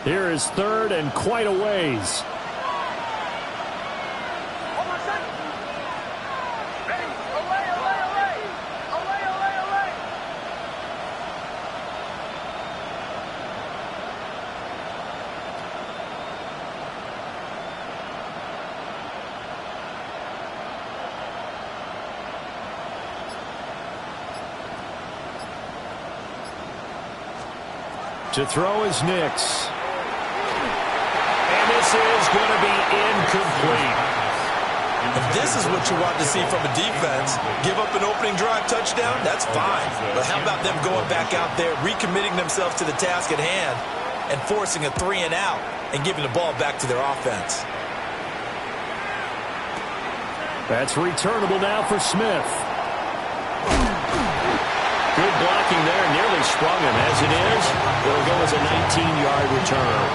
Here is third and quite a ways. To throw is Nix. And this is going to be incomplete. If this is what you want to see from a defense, give up an opening drive touchdown, that's fine. But how about them going back out there, recommitting themselves to the task at hand, and forcing a 3-and-out and giving the ball back to their offense? That's returnable now for Smith. Good blocking there, nearly sprung him. As it is, it'll go as a 19-yard return.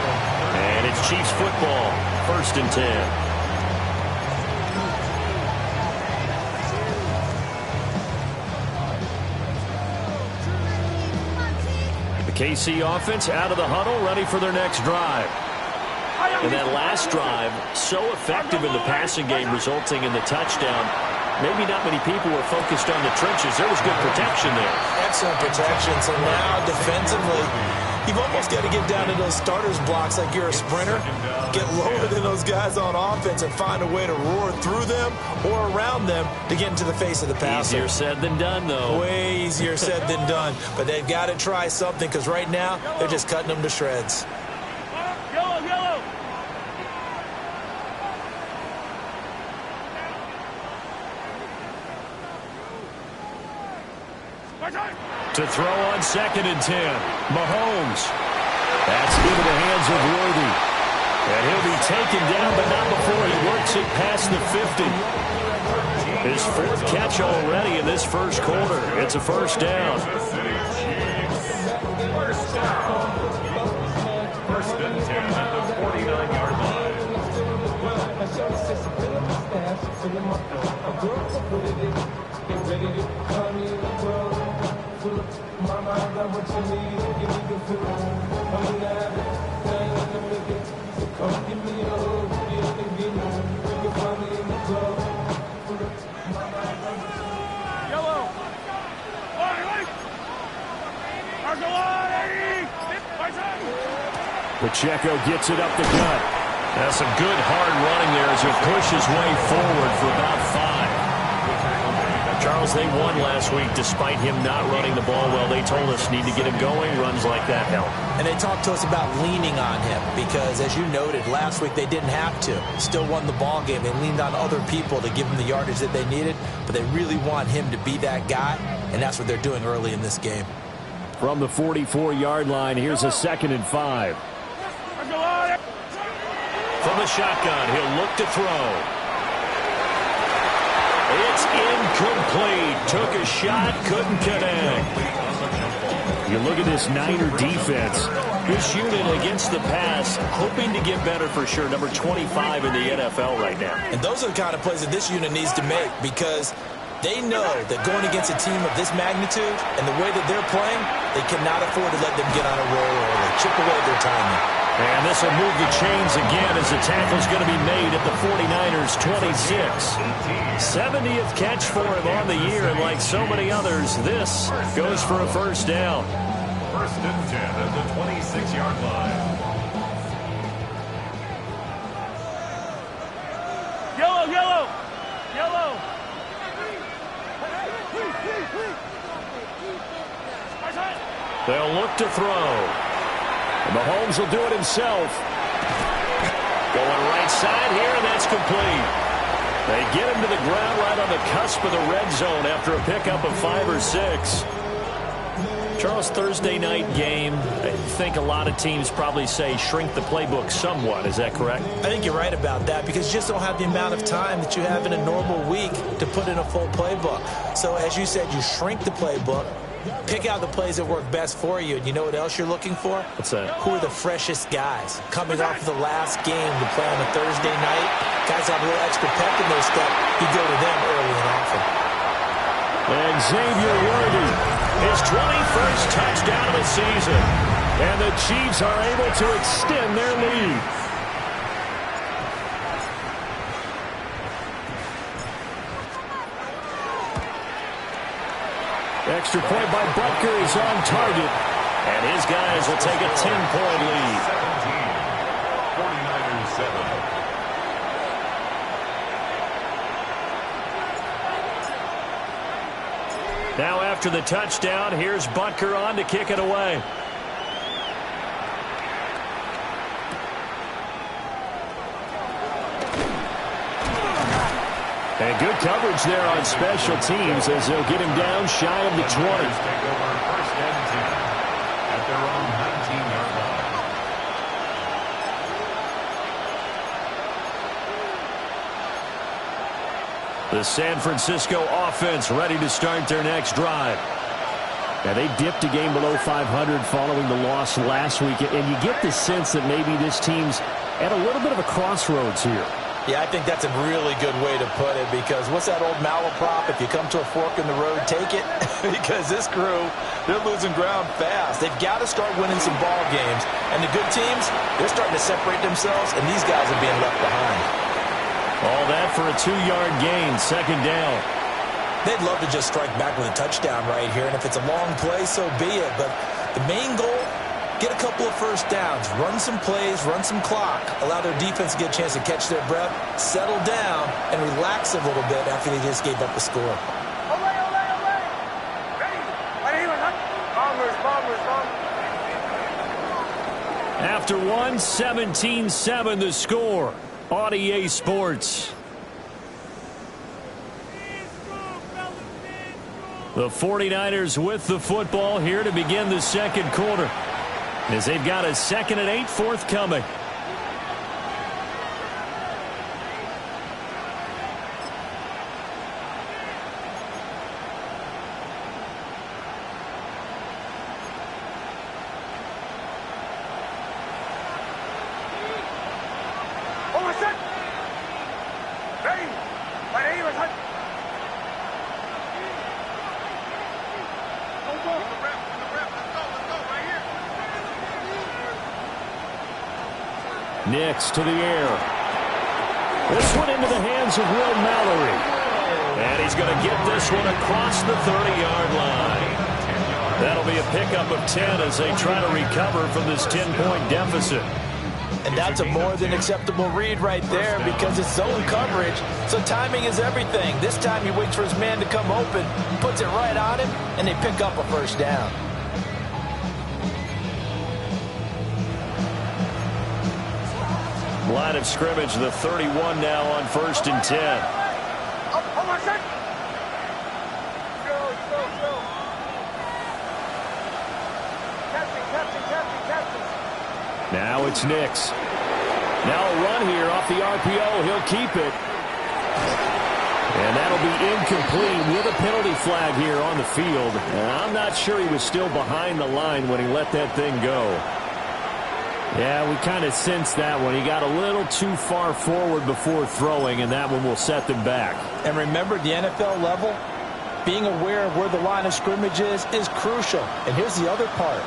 And it's Chiefs football, 1st and 10. The KC offense out of the huddle, ready for their next drive. And that last drive, so effective in the passing game, resulting in the touchdown. Maybe not many people were focused on the trenches. There was good protection there. Excellent protection. So now, defensively, you've almost got to get down to those starters blocks like you're a sprinter. Get lower than those guys on offense and find a way to roar through them or around them to get into the face of the passer. Easier said than done, though. Way easier said than done. But they've got to try something because right now, they're just cutting them to shreds. To throw on 2nd and 10. Mahomes. That's into the hands of Worthy. And he'll be taken down, but not before he works it past the 50. His 4th catch already in this first quarter. It's a first down. First and 10 at the 49-yard Pacheco gets it up the gut. That's some good hard running there as he pushes his way forward for about 5. Charles, they won last week despite him not running the ball well. They told us need to get him going. Runs like that help. And they talked to us about leaning on him because, as you noted, last week they didn't have to. Still won the ball game. They leaned on other people to give them the yardage that they needed, but they really want him to be that guy, and that's what they're doing early in this game. From the 44-yard line, here's a 2nd and 5. From the shotgun, he'll look to throw. It's incomplete. Took a shot, couldn't connect. You look at this Niner defense. This unit against the pass, hoping to get better for sure. Number 25 in the NFL right now. And those are the kind of plays that this unit needs to make because they know that going against a team of this magnitude and the way that they're playing, they cannot afford to let them get on a roll early. Chip away at their timing. And this will move the chains again as the tackle's going to be made at the 49ers' 26. 70th catch for him on the year, and like so many others, this goes for a first down. First and 10 at the 26-yard line. Yellow, yellow, yellow. They'll look to throw. And Mahomes will do it himself. Going right side here, and that's complete. They get him to the ground right on the cusp of the red zone after a pickup of 5 or 6. Charles, Thursday night game, I think a lot of teams probably say shrink the playbook somewhat. Is that correct? I think you're right about that because you just don't have the amount of time that you have in a normal week to put in a full playbook. So as you said, you shrink the playbook. Pick out the plays that work best for you. And you know what else you're looking for? What's that? Who are the freshest guys? Coming off of the last game to play on a Thursday night, guys have a little extra pep in their step. You go to them early and often. And Xavier Worthy, his 21st touchdown of the season. And the Chiefs are able to extend their lead. Extra point by Butker is on target. And his guys will take a 10-point lead. 49ers 7. Now after the touchdown, here's Butker on to kick it away. And good coverage there on special teams as they'll get him down shy of the 20. Take over first and 10 at their own 19-yard line. The San Francisco offense ready to start their next drive. Now, they dipped a game below 500 following the loss last week, and you get the sense that maybe this team's at a little bit of a crossroads here. Yeah, I think that's a really good way to put it, because what's that old malaprop? If you come to a fork in the road, take it. Because this crew, they're losing ground fast. They've got to start winning some ball games. And the good teams, they're starting to separate themselves, and these guys are being left behind. All that for a 2-yard gain, second down. They'd love to just strike back with a touchdown right here, and if it's a long play, so be it. But the main goal, get a couple of first downs, run some plays, run some clock, allow their defense to get a chance to catch their breath, settle down, and relax a little bit after they just gave up a score. After one, 17-7 the score on EA Sports. The 49ers with the football here to begin the second quarter, as they've got a 2nd and 8 forthcoming. Nix to the air. This one into the hands of Will Mallory. And he's going to get this one across the 30-yard line. That'll be a pickup of 10 as they try to recover from this 10-point deficit. And that's a more than acceptable read right there, because it's zone coverage, so timing is everything. This time he waits for his man to come open, puts it right on him, and they pick up a first down. Line of scrimmage, the 31 now on 1st and 10. Now it's Nix. Now a run here off the RPO. He'll keep it. And that'll be incomplete with a penalty flag here on the field. And I'm not sure he was still behind the line when he let that thing go. Yeah, we kind of sensed that one. He got a little too far forward before throwing, and that one will set them back. And remember, the NFL level, being aware of where the line of scrimmage is crucial. And here's the other part.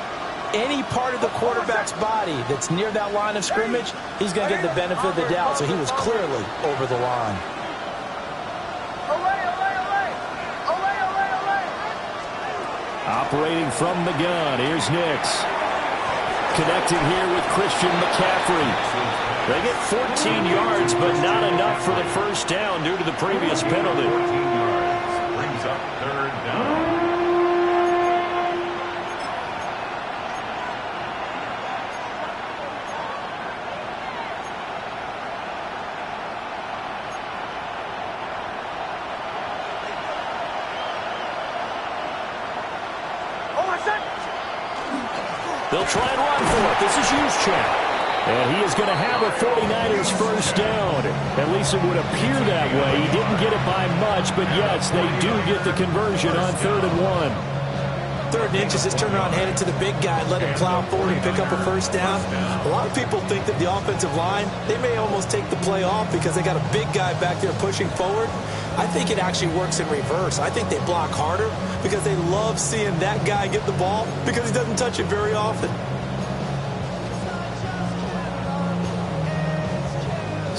Any part of the quarterback's body that's near that line of scrimmage, he's going to get the benefit of the doubt. So he was clearly over the line. Operating from the gun, here's Nix. Connecting here with Christian McCaffrey. They get 14 yards, but not enough for the first down due to the previous penalty. 14 yards brings up 3rd down. They'll try and run for it. This is Juszczyk. And he is going to have a 49ers first down. At least it would appear that way. He didn't get it by much, but yes, they do get the conversion on 3rd and 1. 3rd and inches, just turn around, hand it to the big guy, let him plow forward and pick up a first down. A lot of people think that the offensive line, they may almost take the play off because they got a big guy back there pushing forward. I think it actually works in reverse. I think they block harder because they love seeing that guy get the ball because he doesn't touch it very often.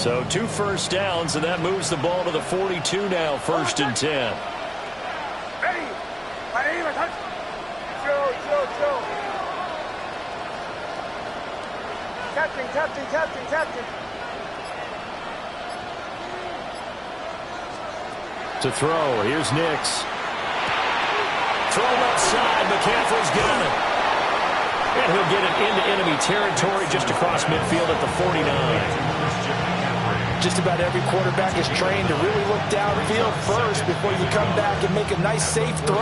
So 2 first downs, and that moves the ball to the 42 now, 1st and 10. Ready. Chill. Captain. To throw, here's Nix. Throw left side, McCaffrey's got it. And he'll get it into enemy territory just across midfield at the 49. Just about every quarterback is trained to really look downfield first before you come back and make a nice, safe throw.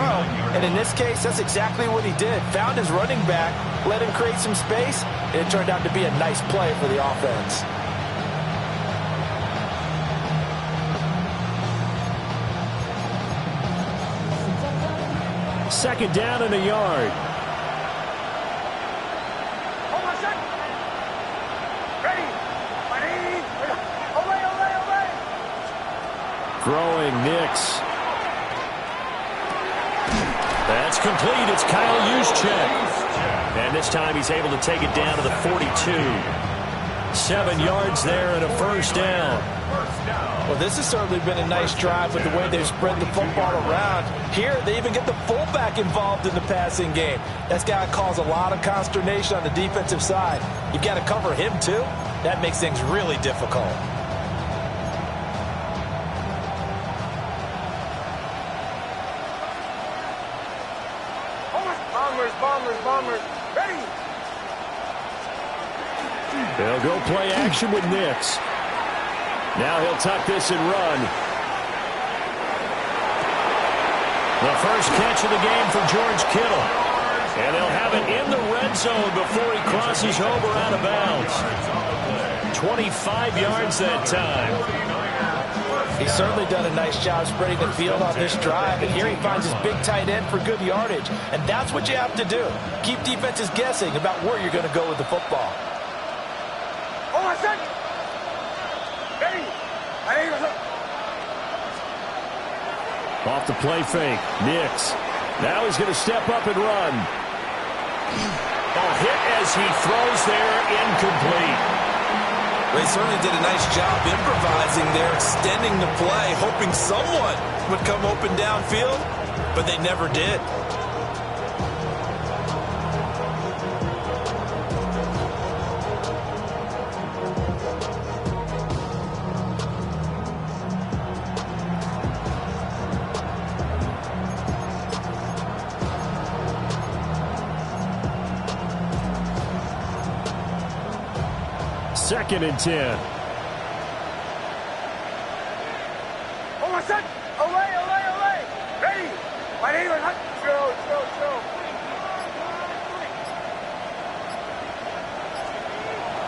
And in this case, that's exactly what he did. Found his running back, let him create some space, and it turned out to be a nice play for the offense. Second down and a yard. Throwing Nix. That's complete. It's Kyle Juszczyk. And this time he's able to take it down to the 42. 7 yards there and a first down. Well, this has certainly been a nice drive with the way they've spread the football around. Here, they even get the fullback involved in the passing game. That's got to cause a lot of consternation on the defensive side. You've got to cover him, too. That makes things really difficult. Bombers. Ready. They'll go play action with Nix. Now he'll tuck this and run. The first catch of the game for George Kittle. And they'll have it in the red zone before he crosses over out of bounds. 25 yards that time. He's certainly done a nice job spreading the field on this drive, and here he finds his big tight end for good yardage. And that's what you have to do. Keep defenses guessing about where you're going to go with the football. Off the play fake, Nix. Now he's going to step up and run. Hit as he throws there, incomplete. They certainly did a nice job improvising there, extending the play, hoping someone would come open downfield, but they never did. Second and 10. Away. Ready. Chill.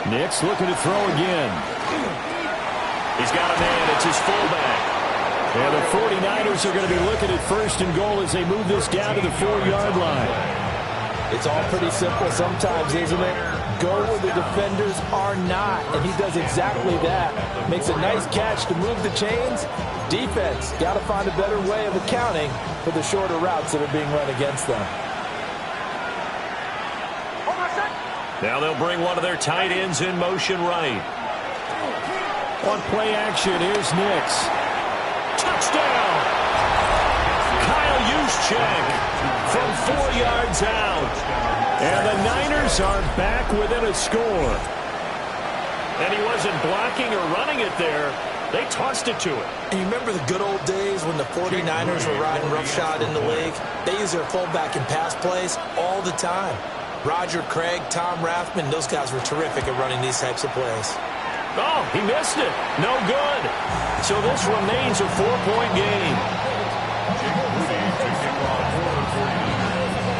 Nix looking to throw again. He's got a man. It's his fullback. And the 49ers are going to be looking at 1st and goal as they move this down to the 4-yard line. It's all pretty simple sometimes, isn't it? Go where the defenders are not, and he does exactly that. Makes a nice catch to move the chains. Defense got to find a better way of accounting for the shorter routes that are being run against them. Now they'll bring one of their tight ends in motion right. On play action, here's Nix. Touchdown! Kyle Juszczyk from 4 yards out. And the Niners are back within a score. And he wasn't blocking or running it there. They tossed it to him. And you remember the good old days when the 49ers were riding roughshod in the league? They use their fullback in pass plays all the time. Roger Craig, Tom Rathman, those guys were terrific at running these types of plays. Oh, he missed it. No good. So this remains a 4-point game.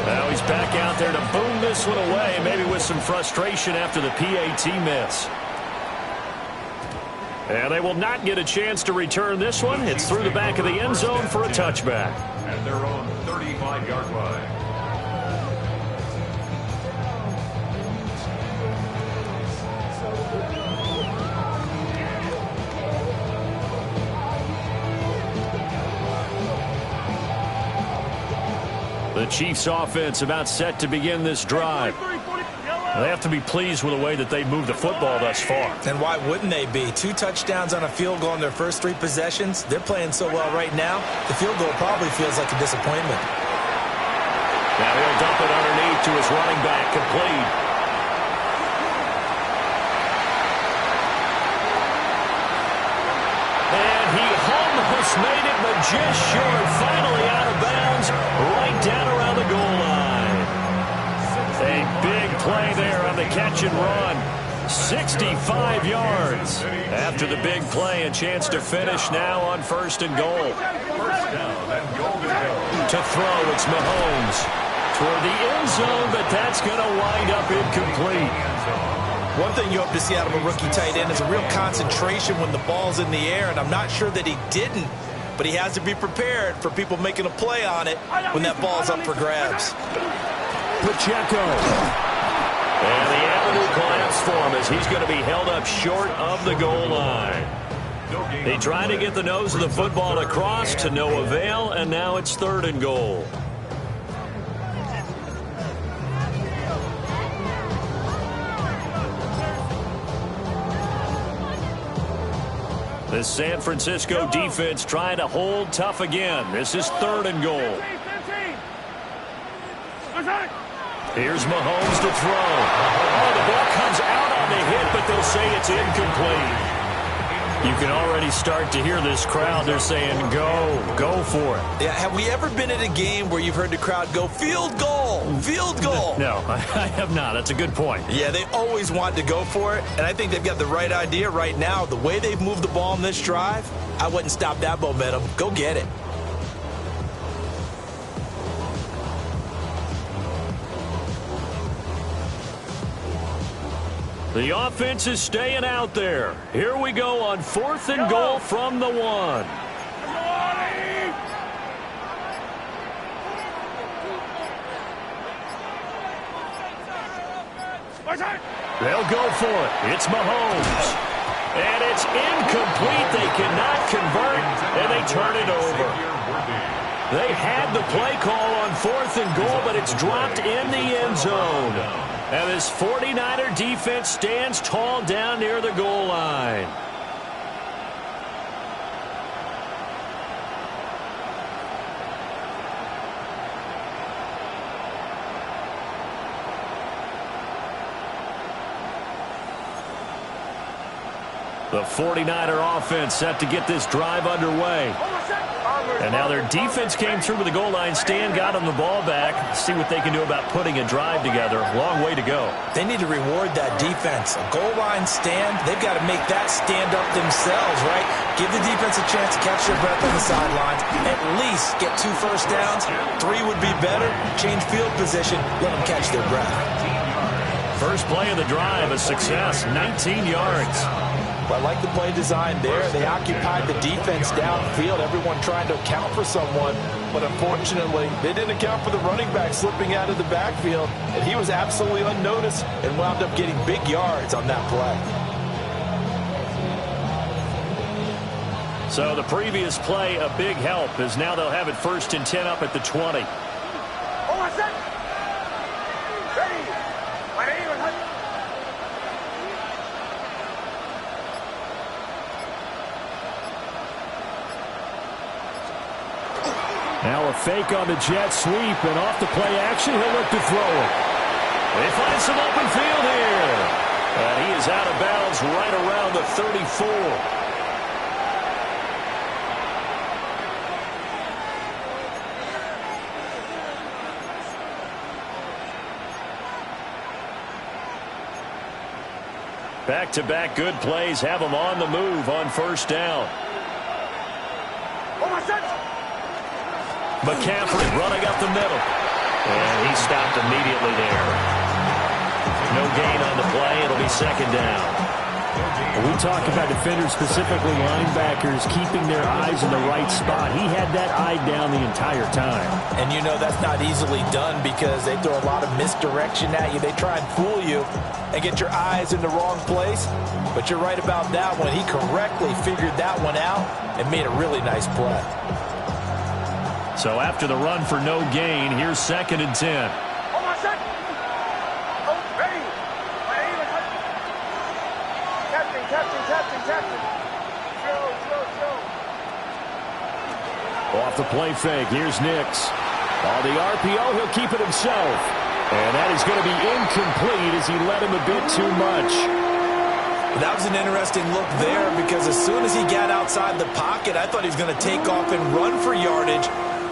Now he's back out there to boom this one away, maybe with some frustration after the PAT miss. And they will not get a chance to return this one. It's through the back of the end zone for a touchback. At their own 35-yard line. The Chiefs offense about set to begin this drive. They have to be pleased with the way that they moved the football thus far. And why wouldn't they be? 2 touchdowns on a field goal in their first 3 possessions. They're playing so well right now, the field goal probably feels like a disappointment. Now he'll dump it underneath to his running back, complete. And he almost made it, but just short. Finally out of bounds, right down around the goal line. A big play there on the catch and run. 65 yards. After the big play, a chance to finish now on 1st and goal. To throw, it's Mahomes. Toward the end zone, but that's going to wind up incomplete. One thing you hope to see out of a rookie tight end is a real concentration when the ball's in the air, and I'm not sure that he didn't, but he has to be prepared for people making a play on it when that ball's up for grabs. Pacheco. And the avenue collapsed for him as he's going to be held up short of the goal line. They tried to get the nose of the football across to no avail, and now it's 3rd and goal. The San Francisco defense trying to hold tough again. This is 3rd and goal. Here's Mahomes to throw. Oh, the ball comes out on the hit, but they'll say it's incomplete. You can already start to hear this crowd. They're saying, go for it. Yeah, have we ever been at a game where you've heard the crowd go, field goal, field goal? No, I have not. That's a good point. Yeah, they always want to go for it, and I think they've got the right idea right now. The way they've moved the ball in this drive, I wouldn't stop that momentum. Go get it. The offense is staying out there. Here we go on 4th and goal from the 1. They'll go for it. It's Mahomes. And it's incomplete. They cannot convert, and they turn it over. They had the play call on 4th and goal, but it's dropped in the end zone. And this 49er defense stands tall down near the goal line. The 49er offense set to get this drive underway. And now their defense came through with the goal line stand, got them the ball back. See what they can do about putting a drive together. Long way to go. They need to reward that defense. A goal line stand, they've got to make that stand up themselves, right? Give the defense a chance to catch their breath on the sidelines. At least get 2 first downs. 3 would be better. Change field position. Let them catch their breath. First play of the drive, a success. 19 yards. I like the play design there. They occupied the defense downfield, everyone trying to account for someone. But unfortunately, they didn't account for the running back slipping out of the backfield. And he was absolutely unnoticed and wound up getting big yards on that play. So the previous play, a big help, as now they'll have it 1st and 10 up at the 20. Now a fake on the jet sweep, and off the play action, he'll look to throw it. They find some open field here. And he is out of bounds right around the 34. Back-to-back good plays have them on the move on 1st down. McCaffrey running up the middle. And he stopped immediately there. No gain on the play. It'll be 2nd down. We talk about defenders, specifically linebackers, keeping their eyes in the right spot. He had that eye down the entire time. And you know that's not easily done because they throw a lot of misdirection at you. They try and fool you and get your eyes in the wrong place. But you're right about that one. He correctly figured that one out and made a really nice play. So after the run for no gain, here's 2nd and 10. Captain. Chill. Off the play fake, here's Nix. On the RPO, he'll keep it himself. And that is going to be incomplete as he led him a bit too much. That was an interesting look there because as soon as he got outside the pocket, I thought he was going to take off and run for yardage.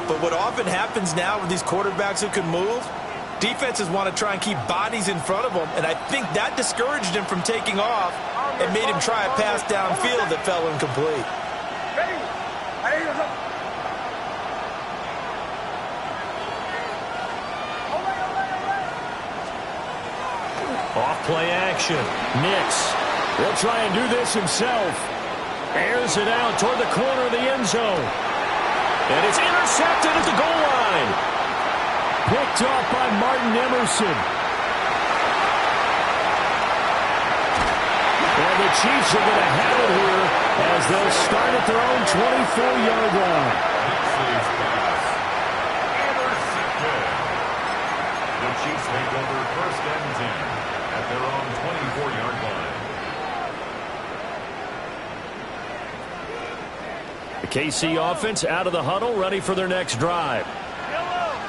But what often happens now with these quarterbacks who can move, defenses want to try and keep bodies in front of them, and I think that discouraged him from taking off and made him try a pass downfield that fell incomplete. Off play action. Nix will try and do this himself. Airs it out toward the corner of the end zone. And it's intercepted at the goal line. Picked off by Martin Emerson. And the Chiefs are going to have it here as they'll start at their own 24-yard line. The Chiefs take over 1st and 10 at their own 24-yard line. The KC offense out of the huddle, ready for their next drive.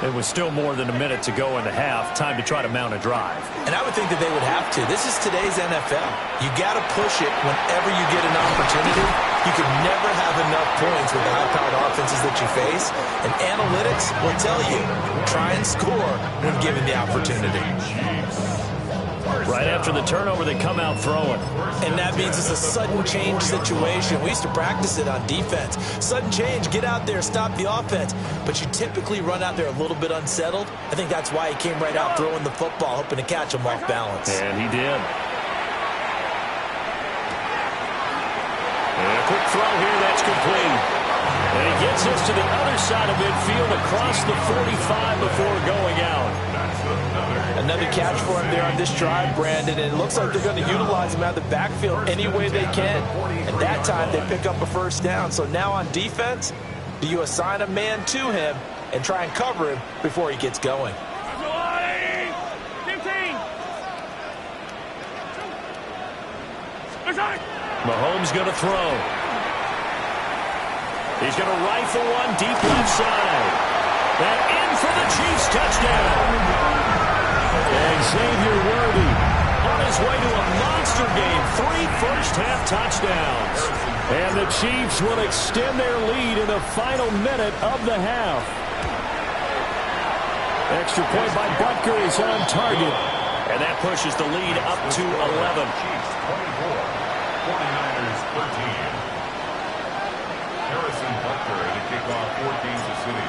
It was still more than a minute to go in the half. Time to try to mount a drive. And I would think that they would have to. This is today's NFL. You got to push it whenever you get an opportunity. You can never have enough points with the high-powered offenses that you face. And analytics will tell you, try and score when given the opportunity. Right after the turnover, they come out throwing. And that means it's a sudden change situation. We used to practice it on defense. Sudden change, get out there, stop the offense. But you typically run out there a little bit unsettled. I think that's why he came right out throwing the football, hoping to catch him off balance. And he did. And a quick throw here, that's complete. And he gets us to the other side of midfield across the 45 before going out. Another catch for him there on this drive, Brandon, and it looks like they're going to utilize him out of the backfield any way they can. And that time they pick up a first down. So now on defense, do you assign a man to him and try and cover him before he gets going? Mahomes going to throw. He's going to rifle one deep left side. And in for the Chiefs touchdown. And Xavier Worthy on his way to a monster game. 3 first-half touchdowns. And the Chiefs will extend their lead in the final minute of the half. Extra point by Butker is on target. And that pushes the lead up to 11. Chiefs 24, 49ers 13. Harrison Butker to kick off for Kansas City.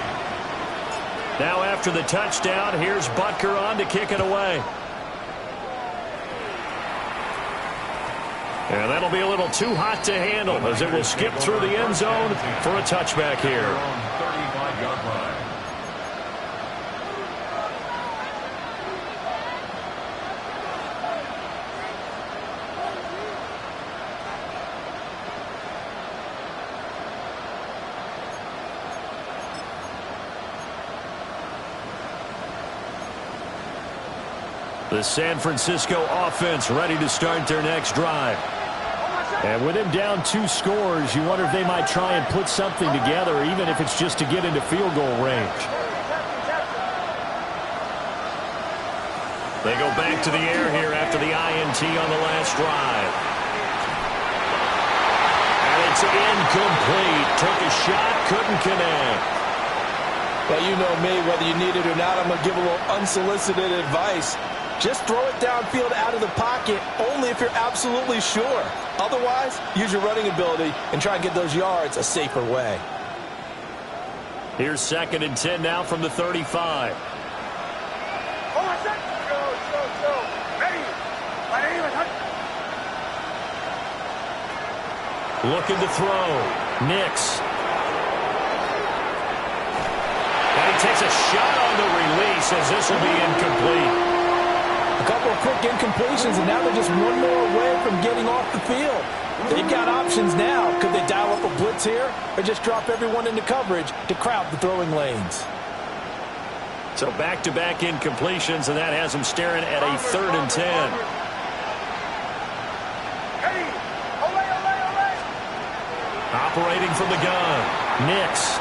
Now after the touchdown, here's Butker on to kick it away. And that'll be a little too hot to handle as it will skip through the end zone for a touchback here. 35-yard line. The San Francisco offense ready to start their next drive. And with him down 2 scores, you wonder if they might try and put something together, even if it's just to get into field goal range. They go back to the air here after the INT on the last drive. And it's incomplete. Took a shot, couldn't connect. Well, you know me, whether you need it or not, I'm going to give a little unsolicited advice. Just throw it downfield out of the pocket only if you're absolutely sure. Otherwise, use your running ability and try and get those yards a safer way. Here's 2nd and 10 now from the 35. Looking to throw. Nix. And he takes a shot on the release as this will be incomplete. A couple of quick incompletions, and now they're just one more away from getting off the field. They've got options now. Could they dial up a blitz here or just drop everyone into coverage to crowd the throwing lanes? So back-to-back incompletions, and that has them staring at a 3rd and 10. Operating from the gun. Nix.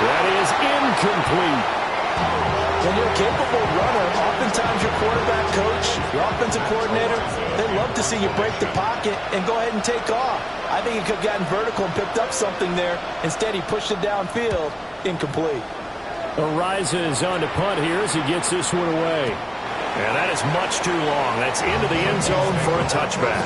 That is incomplete. When you're a capable runner, oftentimes your quarterback coach, your offensive coordinator, they love to see you break the pocket and go ahead and take off. I think he could have gotten vertical and picked up something there. Instead, he pushed it downfield. Incomplete. Ariza is on to punt here as he gets this one away. And that is much too long. That's into the end zone for a touchback.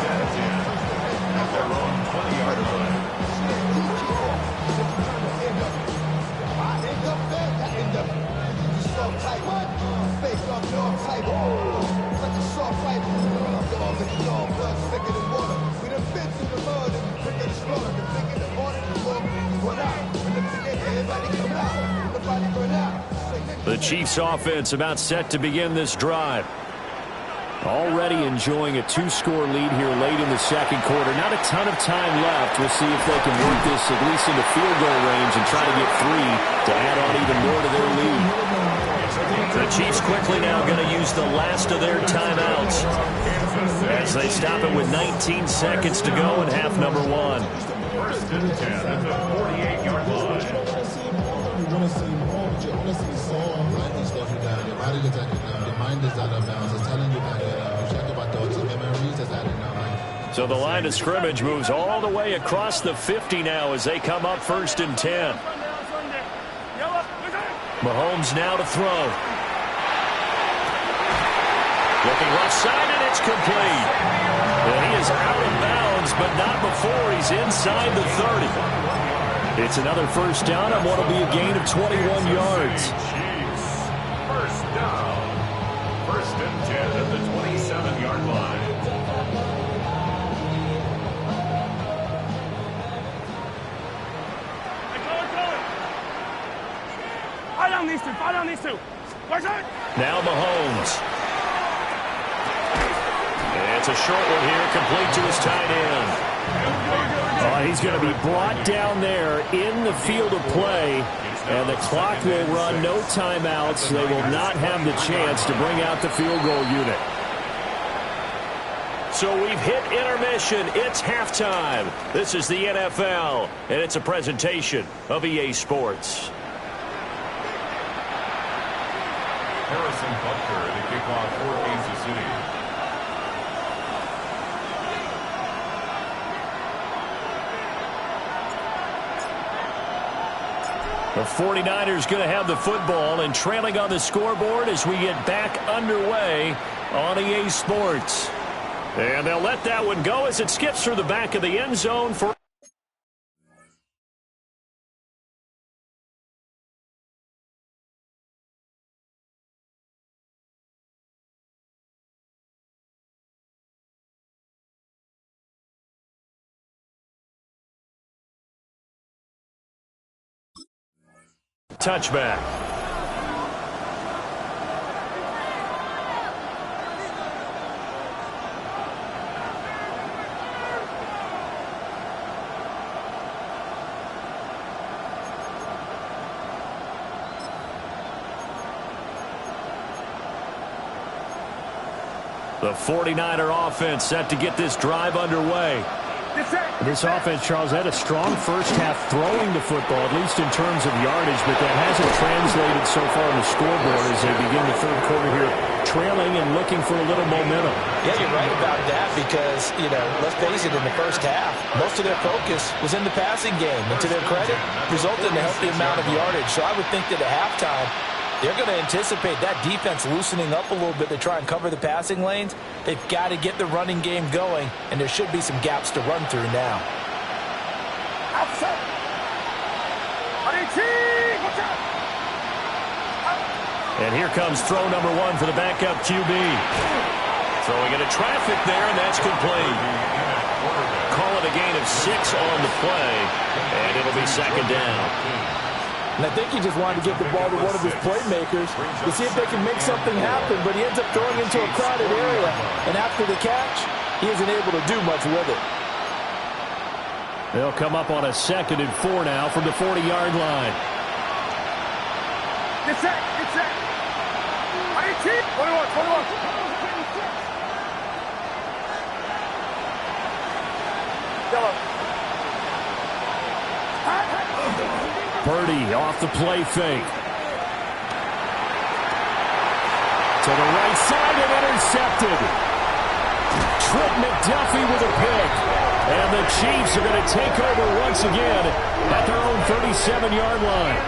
The Chiefs offense about set to begin this drive. Already enjoying a 2-score lead here late in the second quarter. Not a ton of time left. We'll see if they can work this at least into field goal range and try to get 3 to add on even more to their lead. The Chiefs quickly now going to use the last of their timeouts as they stop it with 19 seconds to go in half number 1. First and 10 at the 48-yard line. So the line of scrimmage moves all the way across the 50 now as they come up first and 10. Mahomes now to throw. Looking left side, and it's complete. And he is out of bounds, but not before he's inside the 30. It's another first down on what will be a gain of 21 yards. First down. First and 10 at the 27-yard line. Now Mahomes. It's a short one here, complete to his tight end. He's going to be brought down there in the field of play, and the clock will run. No timeouts. They will not have the chance to bring out the field goal unit. So we've hit intermission. It's halftime. This is the NFL, and it's a presentation of EA Sports. Harrison Butker to kick off for Kansas City. The 49ers going to have the football and trailing on the scoreboard as we get back underway on EA Sports. And they'll let that one go as it skips through the back of the end zone for touchback. The 49er offense set to get this drive underway. This offense, Charles, had a strong first half throwing the football, at least in terms of yardage, but that hasn't translated so far on the scoreboard as they begin the third quarter here, trailing and looking for a little momentum. Yeah, you're right about that because, let's face it, in the first half, most of their focus was in the passing game. And to their credit, resulted in a healthy amount of yardage. So I would think that at halftime, they're going to anticipate that defense loosening up a little bit to try and cover the passing lanes. They've got to get the running game going, and there should be some gaps to run through now. And here comes throw number 1 for the backup QB. Throwing into traffic there, and that's complete. Call it a gain of 6 on the play, and it'll be second down. And I think he just wanted to get the ball to one of his playmakers to see if they can make something happen, but he ends up throwing into a crowded area. And after the catch, he isn't able to do much with it. They'll come up on a 2nd and 4 now from the 40-yard line. Get set, get set. 21. Yellow. Purdy off the play fake. To the right side and intercepted. Trent McDuffie with a pick. And the Chiefs are going to take over once again at their own 37-yard line.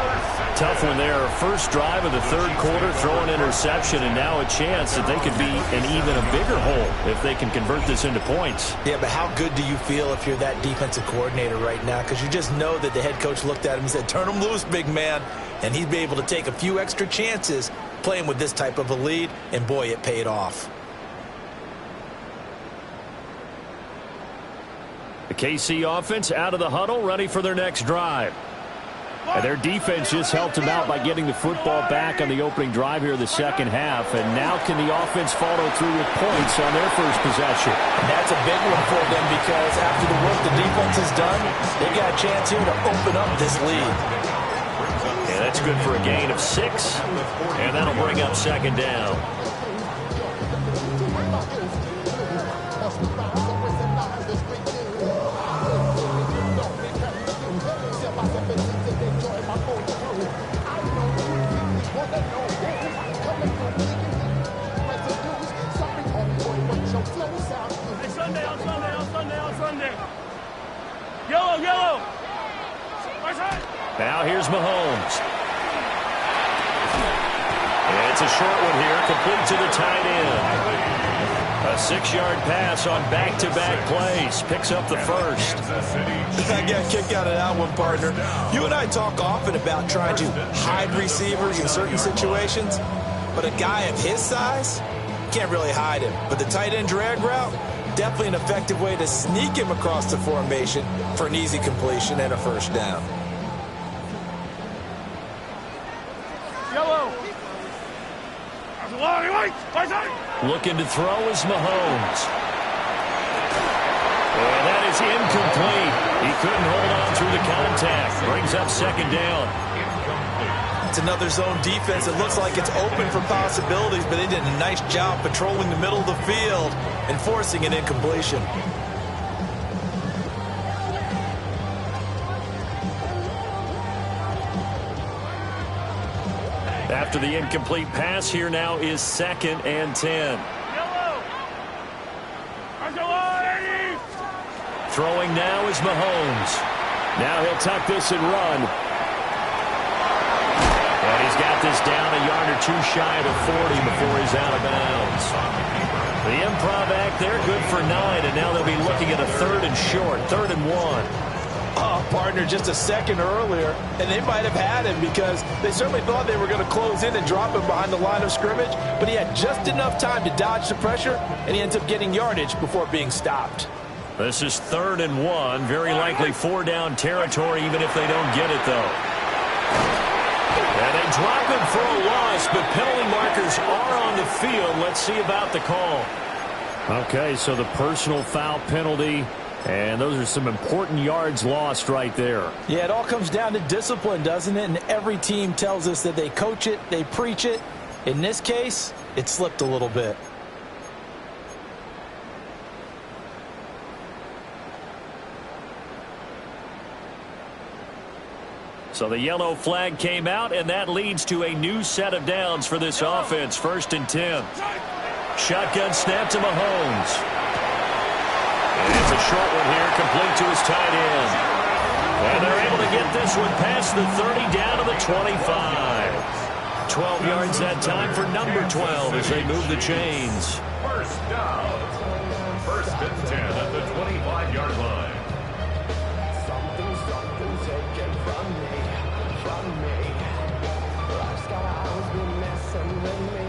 Tough one there. First drive of the third quarter, throw an interception, and now a chance that they could be in even a bigger hole if they can convert this into points. Yeah, but how good do you feel if you're that defensive coordinator right now? Because you just know that the head coach looked at him and said, turn him loose, big man. And he'd be able to take a few extra chances playing with this type of a lead, and boy, it paid off. The KC offense out of the huddle, ready for their next drive. And their defense just helped them out by getting the football back on the opening drive here in the second half. And now can the offense follow through with points on their first possession? And that's a big one for them because after the work the defense has done, they got a chance here to open up this lead. Yeah, that's good for a gain of 6. And that'll bring up second down. Yellow. Now here's Mahomes. It's a short one here, complete to the tight end. A 6-yard pass on back-to-back plays. Picks up the first. I got a kick out of that one, partner. You and I talk often about trying to hide receivers in certain situations, but a guy of his size can't really hide him. But the tight end drag route, definitely an effective way to sneak him across the formation for an easy completion and a first down. Yellow. Looking to throw is Mahomes. And that is incomplete. He couldn't hold on through the contact. Brings up second down. It's another zone defense. It looks like it's open for possibilities, but they did a nice job patrolling the middle of the field and forcing an incompletion. After the incomplete pass, here now is 2nd and 10. Throwing now is Mahomes. Now he'll tuck this and run. And he's got this down a yard or two shy of the 40 before he's out of bounds. The improv act there, good for 9, and now they'll be looking at a 3rd and short, 3rd and 1. Oh, partner, just a second earlier, and they might have had him because they certainly thought they were going to close in and drop him behind the line of scrimmage, but he had just enough time to dodge the pressure, and he ends up getting yardage before being stopped. This is 3rd and 1, very likely 4-down territory even if they don't get it, though. And they drop him for a loss, but penalty markers are on the field. Let's see about the call. Okay, so the personal foul penalty. And those are some important yards lost right there. Yeah, it all comes down to discipline, doesn't it? And every team tells us that they coach it, they preach it. In this case, it slipped a little bit. So the yellow flag came out, and that leads to a new set of downs for this offense. 1st and 10. Shotgun snap to Mahomes. And it's a short one here, complete to his tight end. And they're able to get this one past the 30 down to the 25. 12 yards that time for number 12 as they move the chains. First down. 1st and 10 at the 25-yard line. Something's taken from me. Life's got always been messing with me.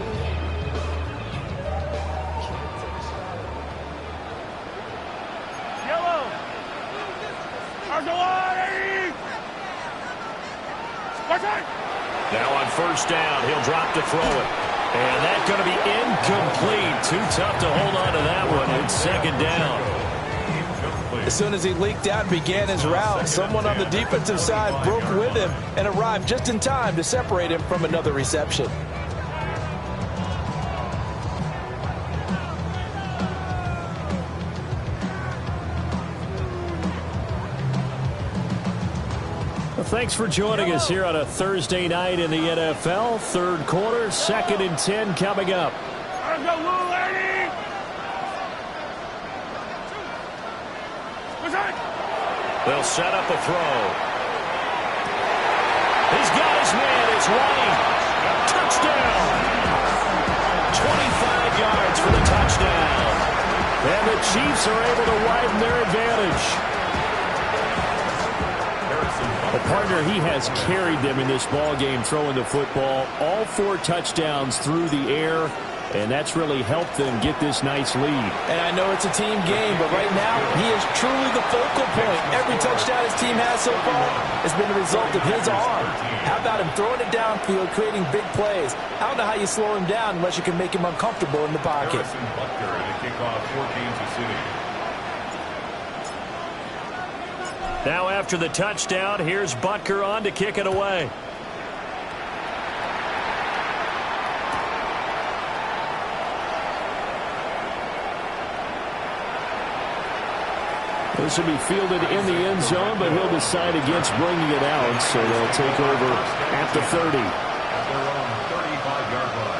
Now on 1st down, he'll drop to throw it. And that's going to be incomplete. Too tough to hold on to that one. It's 2nd down. As soon as he leaked out and began his route, someone on the defensive side broke with him and arrived just in time to separate him from another reception. Thanks for joining us here on a Thursday night in the NFL. Third quarter, 2nd and 10 coming up. Let's go, little lady! They'll set up a throw. He's got his man. It's White. Touchdown. 25 yards for the touchdown. And the Chiefs are able to widen their advantage. A partner, he has carried them in this ball game throwing the football. All 4 touchdowns through the air, and that's really helped them get this nice lead. And I know it's a team game, but right now he is truly the focal point. Every touchdown his team has so far has been the result of his arm. How about him throwing it downfield, creating big plays? I don't know how you slow him down unless you can make him uncomfortable in the pocket. Butker to kick off for Kansas City. Now after the touchdown, here's Butker on to kick it away. This will be fielded in the end zone, but he'll decide against bringing it out, so they'll take over at the 30. At their own 35-yard line.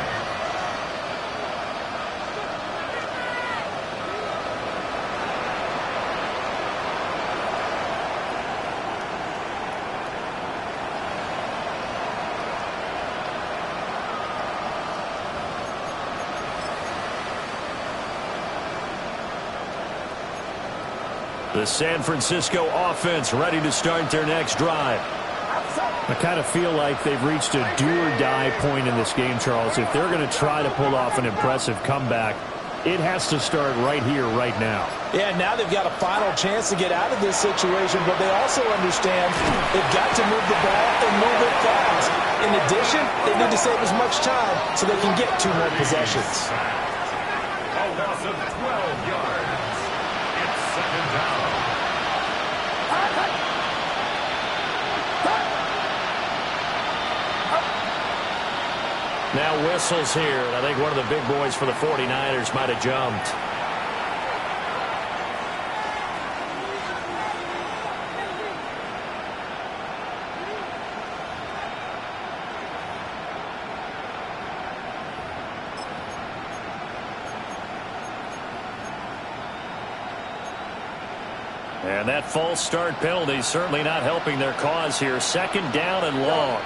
The San Francisco offense ready to start their next drive. I kind of feel like they've reached a do-or-die point in this game, Charles. If they're going to try to pull off an impressive comeback, it has to start right here, right now. Yeah, now they've got a final chance to get out of this situation, but they also understand they've got to move the ball and move it fast. In addition, they need to save as much time so they can get 2 more possessions. A loss of 12 yards. It's 2nd down. Now whistles here. I think one of the big boys for the 49ers might have jumped. And that false start penalty certainly not helping their cause here. 2nd down and long.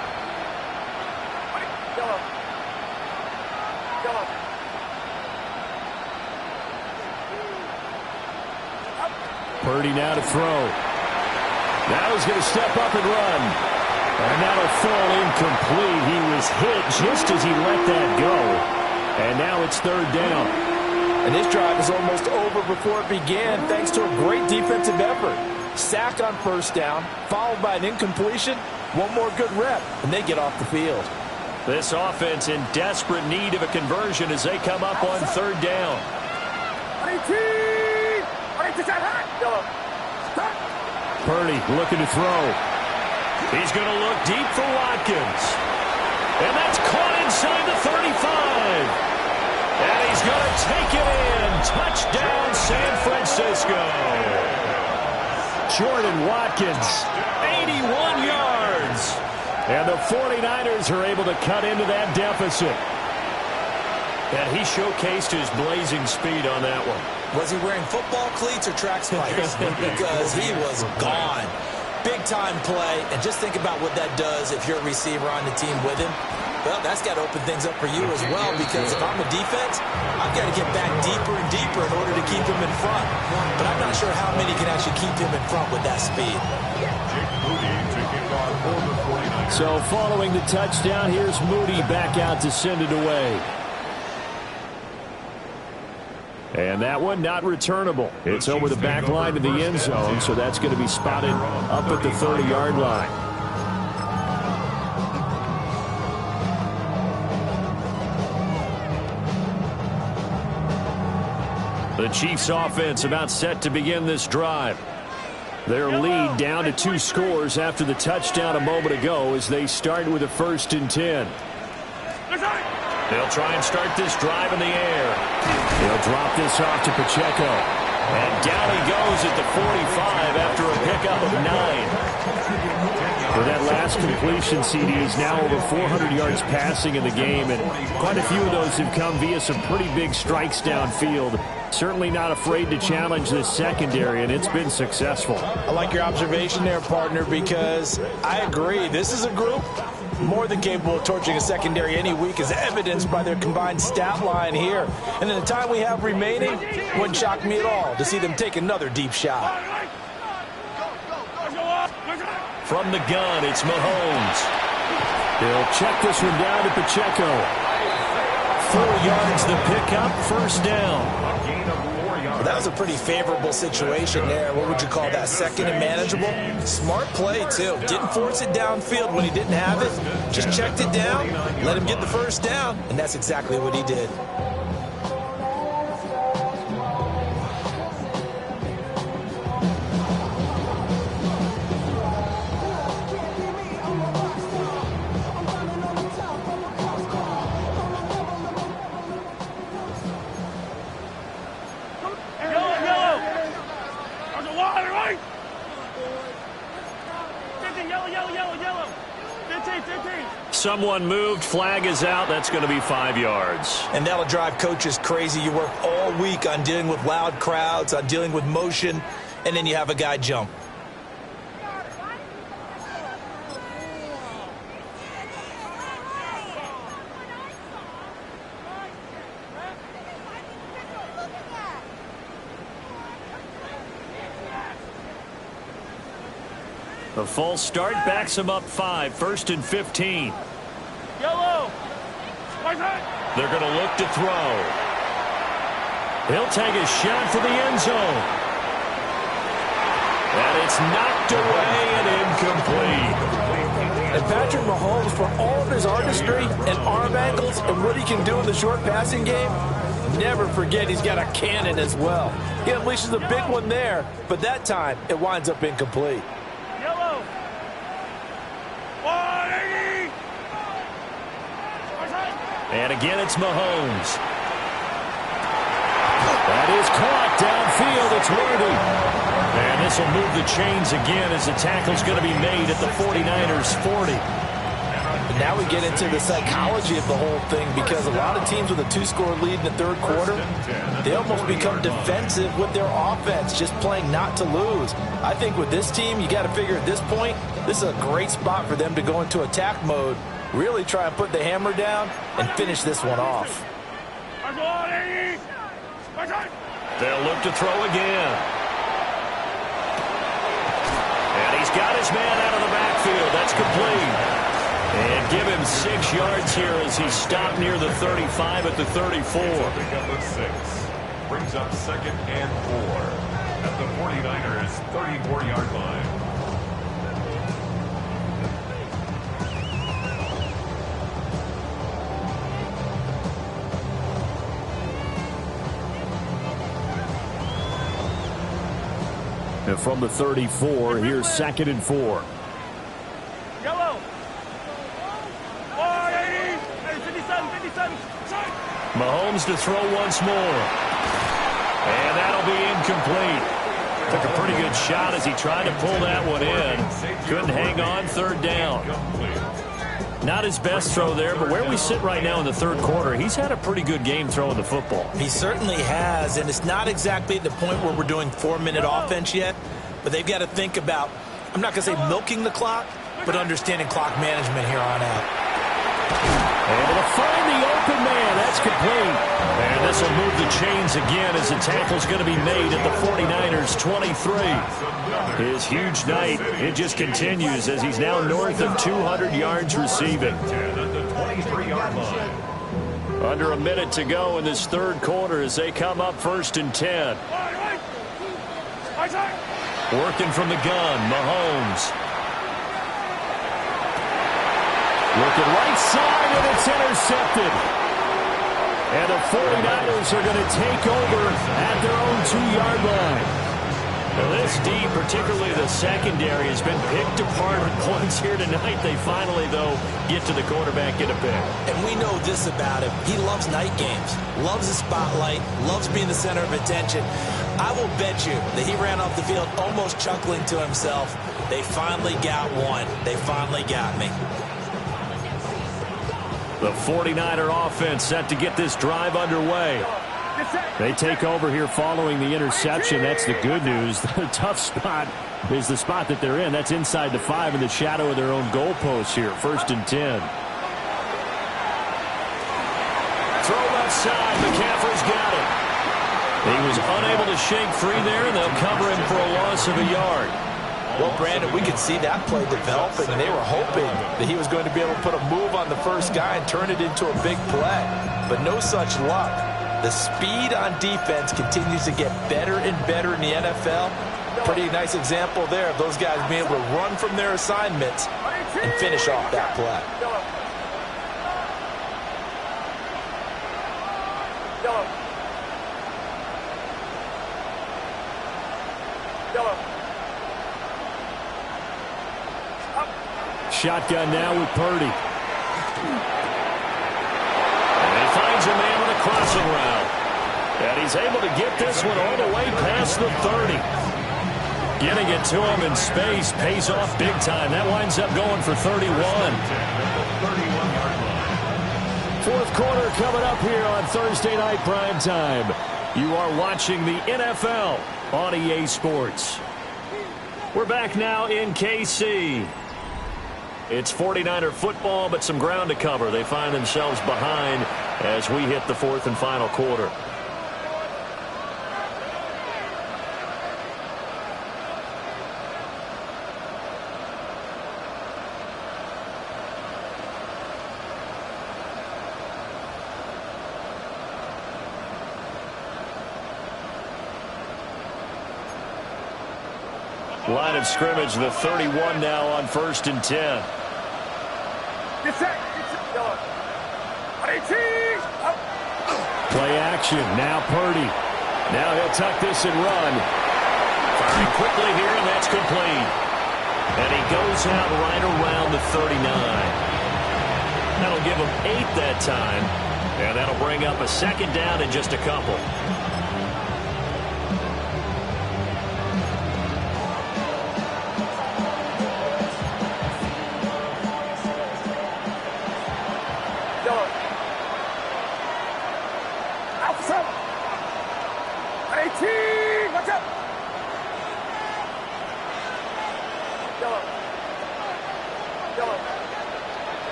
Purdy now to throw. Now he's going to step up and run. And that'll fall incomplete. He was hit just as he let that go. And now it's 3rd down. And this drive is almost over before it began thanks to a great defensive effort. Sack on 1st down, followed by an incompletion. One more good rep, and they get off the field. This offense in desperate need of a conversion as they come up on 3rd down. Purdy looking to throw. He's going to look deep for Watkins. And that's caught inside the 35. And he's going to take it in. Touchdown, San Francisco. Jordan Watkins, 81 yards. And the 49ers are able to cut into that deficit. And he showcased his blazing speed on that one. Was he wearing football cleats or track spikes? Because he was gone. Big-time play, and just think about what that does if you're a receiver on the team with him. Well, that's got to open things up for you as well, because if I'm a defense, I've got to get back deeper and deeper in order to keep him in front. But I'm not sure how many can actually keep him in front with that speed. Jake Moody to kick off for the 49ers. So following the touchdown, here's Moody back out to send it away. And that one not returnable. It's over the back line of the end zone, so that's going to be spotted up at the 30-yard line. The Chiefs offense about set to begin this drive. Their lead down to 2 scores after the touchdown a moment ago as they start with a 1st and 10. They'll try and start this drive in the air. They'll drop this off to Pacheco. And down he goes at the 45 after a pickup of 9. For that past completion CDs, now over 400 yards passing in the game, and quite a few of those have come via some pretty big strikes downfield. Certainly not afraid to challenge this secondary, and it's been successful. I like your observation there, partner, because I agree. This is a group more than capable of torching a secondary any week, as evidenced by their combined stat line here. And in the time we have remaining, wouldn't shock me at all to see them take another deep shot. From the gun, it's Mahomes. He'll check this one down to Pacheco. 4 yards the pickup, first down. Well, that was a pretty favorable situation there. What would you call that? Second and manageable? Smart play, too. Didn't force it downfield when he didn't have it. Just checked it down, let him get the first down, and that's exactly what he did. Someone moved, flag is out. That's going to be 5 yards. And that'll drive coaches crazy. You work all week on dealing with loud crowds, on dealing with motion, and then you have a guy jump. A false start backs him up 5, first and 15. Yellow. They're going to look to throw. He'll take a shot for the end zone. And it's knocked away and incomplete. And Patrick Mahomes, for all of his artistry and arm angles and what he can do in the short passing game, never forget he's got a cannon as well. He unleashes a big one there, but that time it winds up incomplete. Yellow. 180. And again, it's Mahomes. That is caught downfield. It's Worthy. And this will move the chains again as the tackle's going to be made at the 49ers 40. And now we get into the psychology of the whole thing, because a lot of teams with a 2-score lead in the third quarter, they almost become defensive with their offense, just playing not to lose. I think with this team, you got to figure at this point, this is a great spot for them to go into attack mode, really try and put the hammer down and finish this one off. They'll look to throw again. And he's got his man out of the backfield. That's complete. And give him 6 yards here as he stopped near the 35 at the 34. Pickup of 6. Brings up second and 4 at the 49ers 34-yard line. And from the 34, here's second and 4. Yellow. 180. 57. Mahomes to throw once more. And that'll be incomplete. Took a pretty good shot as he tried to pull that one in. Couldn't hang on, third down. Not his best throw there, but where we sit right now in the third quarter, he's had a pretty good game throwing the football. He certainly has, and it's not exactly at the point where we're doing 4-minute offense yet, but they've got to think about, I'm not going to say milking the clock, but understanding clock management here on out. Able to find the open man. That's complete. And this will move the chains again as the tackle's going to be made at the 49ers 23. His huge night, it just continues as he's now north of 200 yards receiving. Under a minute to go in this third quarter as they come up first and 10. Working from the gun, Mahomes. Looking right side, and it's intercepted. And the 49ers are going to take over at their own 2-yard line. Now this D, particularly the secondary, has been picked apart at points here tonight. They finally, though, get to the quarterback, get a pick. And we know this about him. He loves night games, loves the spotlight, loves being the center of attention. I will bet you that he ran off the field almost chuckling to himself. They finally got one. They finally got me. The 49er offense set to get this drive underway. They take over here following the interception. That's the good news. The tough spot is the spot that they're in. That's inside the 5 in the shadow of their own goalpost here. 1st and 10. Throw left side. McCaffrey's got it. He was unable to shake free there, and they'll cover him for a loss of a yard. Well, Brandon, we could see that play developing, and they were hoping that he was going to be able to put a move on the first guy and turn it into a big play. But no such luck. The speed on defense continues to get better and better in the NFL. Pretty nice example there of those guys being able to run from their assignments and finish off that play. Shotgun now with Purdy. And he finds a man with a crossing route. And he's able to get this one all the way past the 30. Getting it to him in space pays off big time. That winds up going for 31. Fourth quarter coming up here on Thursday Night Prime Time. You are watching the NFL on EA Sports. We're back now in KC. It's 49er football, but some ground to cover. They find themselves behind as we hit the 4th and final quarter. Line of scrimmage, the 31 now on 1st and 10. Play action. Now Purdy. Now he'll tuck this and run. Firing quickly here, and that's complete. And he goes out right around the 39. That'll give him 8 that time. And that'll bring up a 2nd down in just a couple.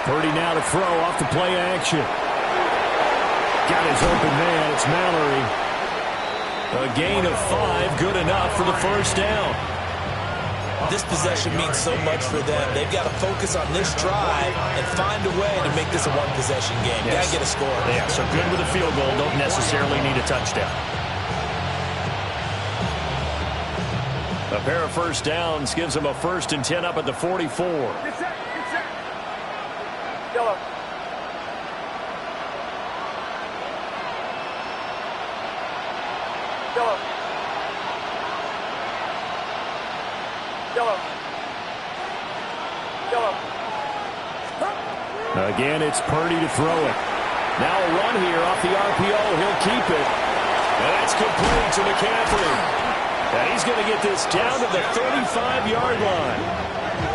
Purdy now to throw off the play action. Got his open man. It's Mallory. A gain of 5, good enough for the 1st down. This possession means so much for them. They've got to focus on this drive and find a way to make this a one-possession game. Yes. Got to get a score. Yeah, so good with a field goal. Don't necessarily need a touchdown. A pair of 1st downs gives them a 1st and 10 up at the 44. Yellow. Yellow. Yellow. Yellow. Again, it's Purdy to throw it. Now a run here off the RPO. He'll keep it. And that's complete to McCaffrey. And he's going to get this down to the 35-yard line.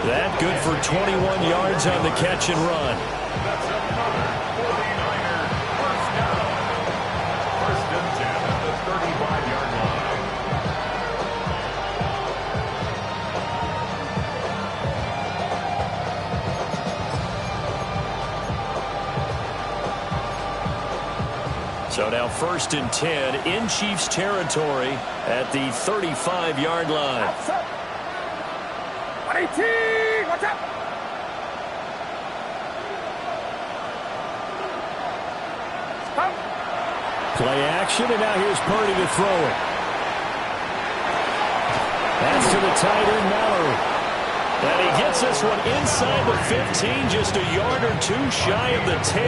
That good for 21 yards on the catch and run. That's another 49er first down. 1st and 10 at the 35-yard line. So now 1st and 10 in Chiefs territory at the 35-yard line. Watch out! Play action, and now here's Purdy to throw it. That's to the tight end, Mallory. And he gets this one inside the 15, just a yard or two shy of the 10.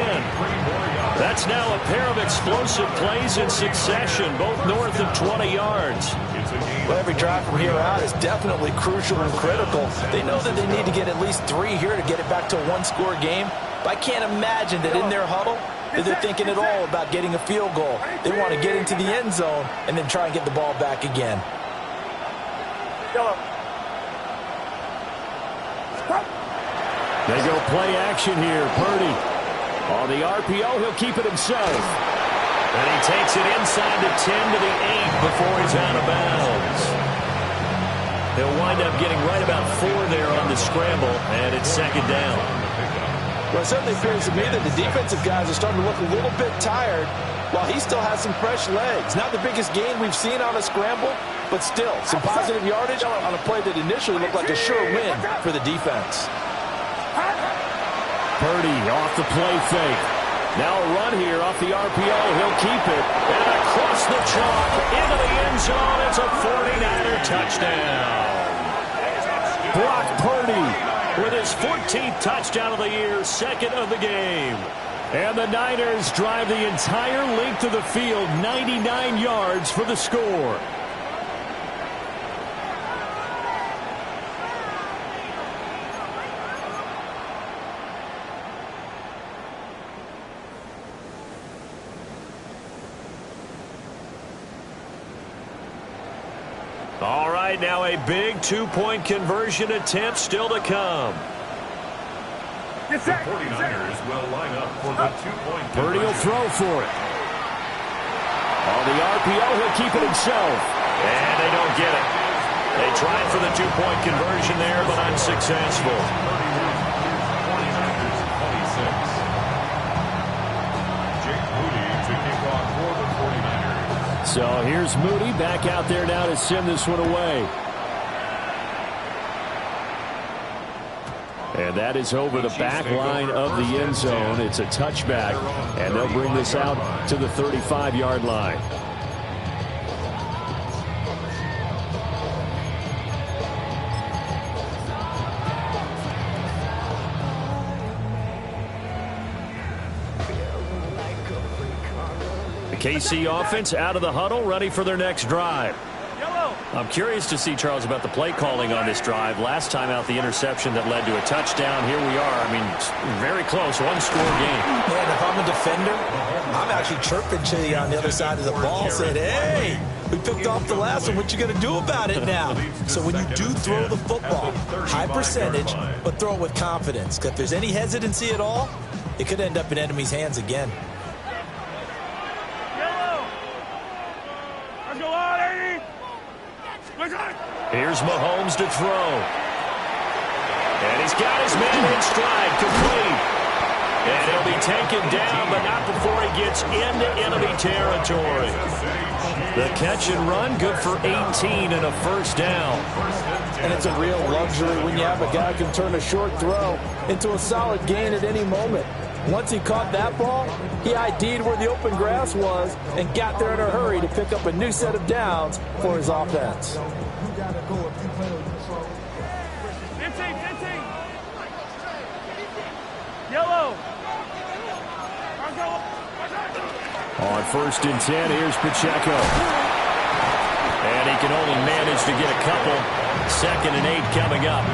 That's now a pair of explosive plays in succession, both north of 20 yards. Well, every drive from here out is definitely crucial and critical. They know that they need to get at least 3 here to get it back to a one-score game. But I can't imagine that in their huddle that they're thinking at all about getting a field goal. They want to get into the end zone and then try and get the ball back again. They go play action here. Purdy on the RPO. He'll keep it himself. And he takes it inside the 10 to the 8 before he's out of bounds. He'll wind up getting right about 4 there on the scramble, and it's second down. Well, it certainly appears to me that the defensive guys are starting to look a little bit tired while he still has some fresh legs. Not the biggest gain we've seen on a scramble, but still some positive yardage on a play that initially looked like a sure win for the defense. Purdy off the play fake. Now a run here off the RPO. He'll keep it. And across the chalk into the end zone. It's a 49er touchdown. Brock Purdy with his 14th touchdown of the year, second of the game. And the Niners drive the entire length of the field, 99 yards for the score. All right, now a big two-point conversion attempt still to come. The 49ers will line up for the two-point conversion. Purdy will throw for it. On the RPO, he'll keep it himself. And they don't get it. They tried for the two-point conversion there, but unsuccessful. 49ers 26. Jake Moody to kick off for the 49ers. So here's Moody back out there now to send this one away. And that is over the back line of the end zone. It's a touchback, and they'll bring this out to the 35-yard line. The KC offense out of the huddle, ready for their next drive. I'm curious to see, Charles, about the play calling on this drive. Last time out, the interception that led to a touchdown. Here we are. I mean, very close, one-score game. Man, if I'm a defender, I'm actually chirping to you on the other side of the ball, saying, hey, we picked off the last one. What you going to do about it now? So when you do throw the football, high percentage, but throw it with confidence. Because if there's any hesitancy at all, it could end up in enemy's hands again. Here's Mahomes to throw. And he's got his man in stride, complete. And he'll be taken down, but not before he gets into enemy territory. The catch and run, good for 18 and a first down. And it's a real luxury when you have a guy who can turn a short throw into a solid gain at any moment. Once he caught that ball, he ID'd where the open grass was and got there in a hurry to pick up a new set of downs for his offense. 15. Yellow. On 1st and 10, here's Pacheco. And he can only manage to get a couple. 2nd and 8 coming up.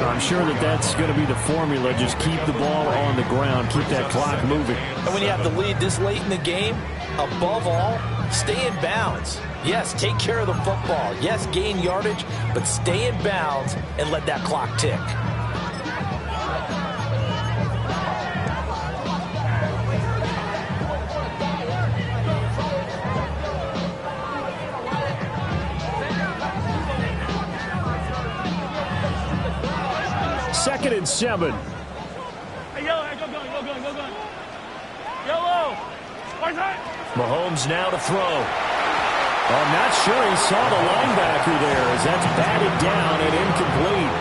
I'm sure that's going to be the formula. Just keep the ball on the ground. Keep that clock moving. And when you have the lead this late in the game, above all, stay in bounds. Yes, take care of the football. Yes, gain yardage, but stay in bounds and let that clock tick. Second and 7. Hey, yellow, go. Yellow. Mahomes now to throw. I'm not sure he saw the linebacker there as that's batted down and incomplete.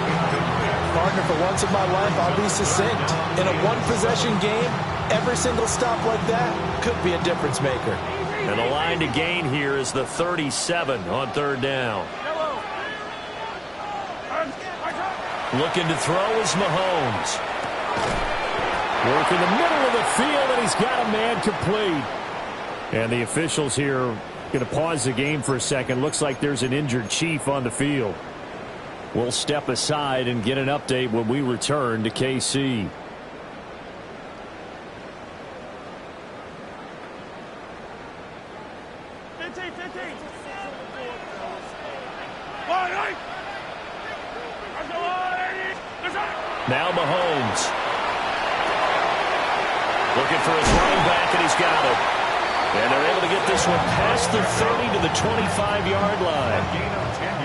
Partner, for once in my life, I'll be succinct. In a one-possession game, every single stop like that could be a difference maker. And the line to gain here is the 37 on 3rd down. Looking to throw is Mahomes. Work in the middle of the field, and he's got a man complete. And the officials here going to pause the game for a second. Looks like there's an injured Chief on the field. We'll step aside and get an update when we return to KC. Now Mahomes. Looking for his running back, and he's got it. And they're able to get this one past the 30 to the 25-yard line.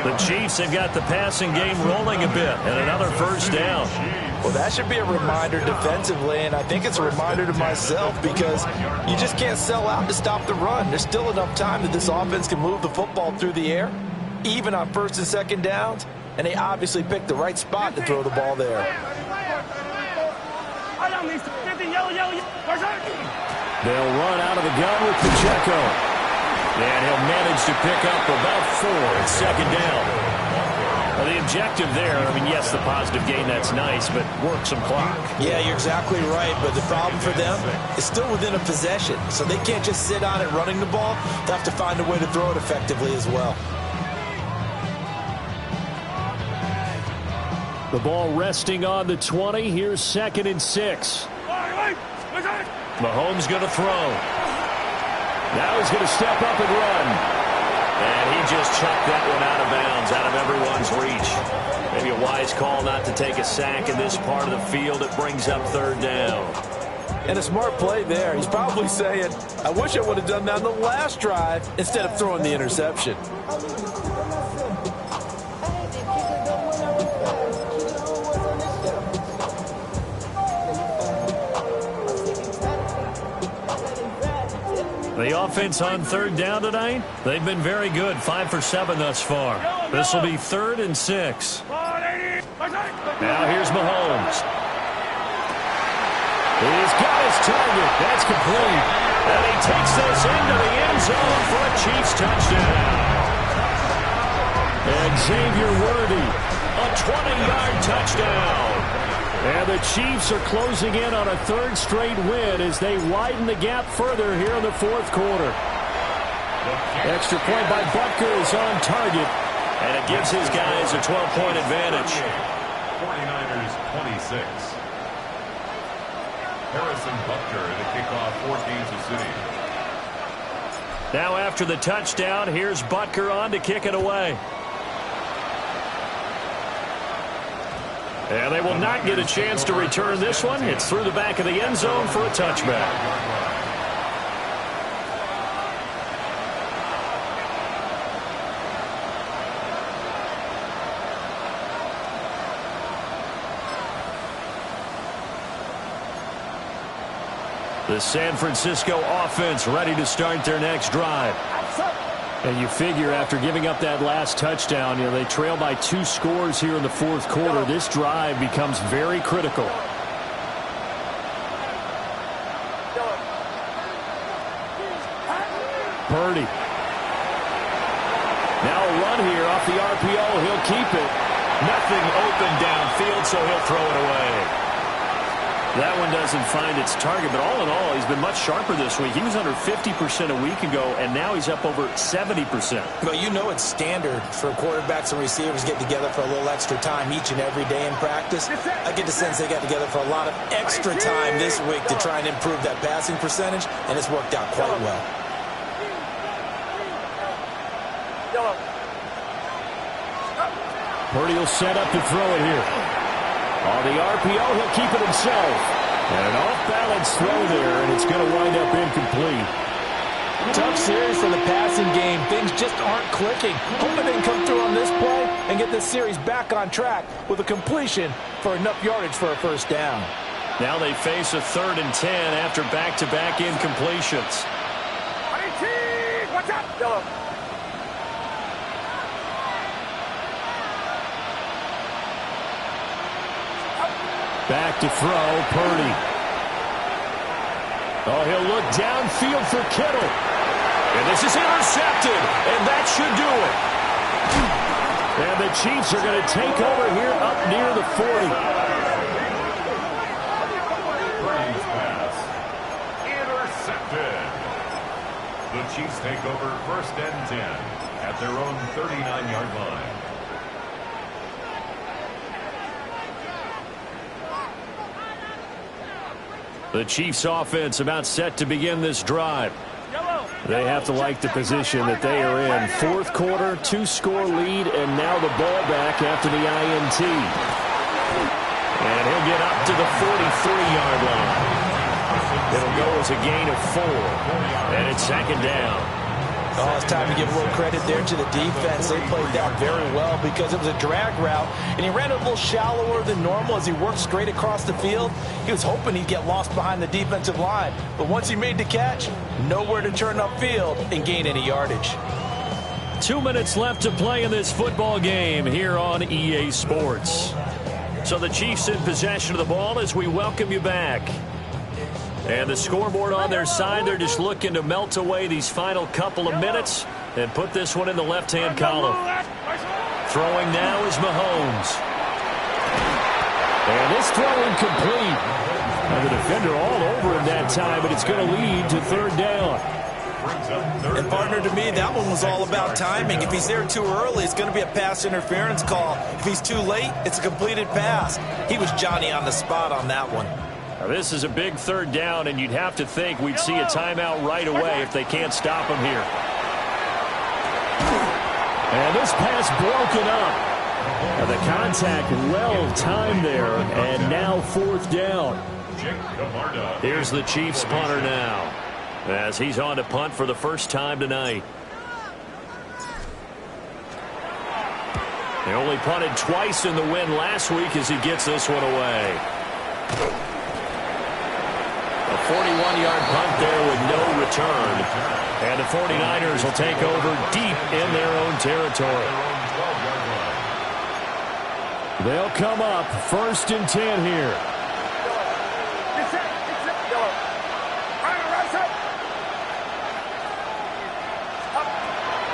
The Chiefs have got the passing game rolling a bit, and another first down. Well, that should be a reminder defensively, and I think it's a reminder to myself because you just can't sell out to stop the run. There's still enough time that this offense can move the football through the air, even on first and second downs, and they obviously picked the right spot to throw the ball there. They'll run out of the gun with Pacheco. And he'll manage to pick up about 4 at second down. Well, the objective there, I mean, yes, the positive gain, that's nice, but work some clock. Yeah, you're exactly right, but the problem for them is still within a possession, so they can't just sit on it running the ball. They'll have to find a way to throw it effectively as well. The ball resting on the 20. Here's 2nd and 6. Mahomes going to throw. Now he's going to step up and run. And he just chucked that one out of bounds, out of everyone's reach. Maybe a wise call not to take a sack in this part of the field. It brings up 3rd down. And a smart play there. He's probably saying, I wish I would have done that on the last drive instead of throwing the interception. The offense on 3rd down tonight, they've been very good. 5 for 7 thus far. This will be 3rd and 6. Now here's Mahomes. He's got his target. That's complete. And he takes this into the end zone for a Chiefs touchdown. And Xavier Worthy, a 20-yard touchdown. And the Chiefs are closing in on a 3rd straight win as they widen the gap further here in the 4th quarter. Extra point by Butker is on target, and it gives his guys a 12-point advantage. 49ers 26. Harrison Butker the kickoff for Kansas City. Now after the touchdown, here's Butker on to kick it away. And they will not get a chance to return this one. It's through the back of the end zone for a touchback. The San Francisco offense ready to start their next drive. And you figure after giving up that last touchdown, you know, they trail by 2 scores here in the 4th quarter. This drive becomes very critical. Purdy. Now a run here off the RPO. He'll keep it. Nothing open downfield, so he'll throw it away. That one doesn't find its target, but all in all, he's been much sharper this week. He was under 50% a week ago, and now he's up over 70%. Well, you know it's standard for quarterbacks and receivers get together for a little extra time each and every day in practice. I get the sense they got together for a lot of extra time this week to try and improve that passing percentage, and it's worked out quite well. Purdy will set up to throw it here. On the RPO, he'll keep it himself. And an off-balance throw there, and it's going to wind up incomplete. Tough series for the passing game. Things just aren't clicking. Hoping they can come through on this play and get this series back on track with a completion for enough yardage for a first down. Now they face a 3rd and 10 after back-to-back incompletions. What's up? Yellow. Back to throw, Purdy. Oh, he'll look downfield for Kittle. And this is intercepted, and that should do it. And the Chiefs are going to take over here up near the 40. Brady's pass. Intercepted. The Chiefs take over 1st and 10 at their own 39-yard line. The Chiefs offense about set to begin this drive. They have to like the position that they are in. 4th quarter, 2-score lead, and now the ball back after the INT. And he'll get up to the 43-yard line. It'll go as a gain of 4, and it's 2nd down. Oh, it's time to give a little credit there to the defense. They played that very well because it was a drag route, and he ran a little shallower than normal as he worked straight across the field. He was hoping he'd get lost behind the defensive line, but once he made the catch, nowhere to turn upfield and gain any yardage. 2 minutes left to play in this football game here on EA Sports. So the Chiefs in possession of the ball as we welcome you back. And the scoreboard on their side, they're just looking to melt away these final couple of minutes and put this one in the left-hand column. Throwing now is Mahomes. And this throw incomplete. And the defender all over him that time, but it's going to lead to 3rd down. And partner, to me, that one was all about timing. If he's there too early, it's going to be a pass interference call. If he's too late, it's a completed pass. He was Johnny on the spot on that one. Now, this is a big 3rd down, and you'd have to think we'd see a timeout right away if they can't stop him here. And this pass broken up. And the contact well timed there, and now 4th down. Here's the Chiefs punter now, as he's on to punt for the first time tonight. They only punted twice in the win last week as he gets this one away. A 41-yard punt there with no return. And the 49ers will take over deep in their own territory. They'll come up 1st and 10 here.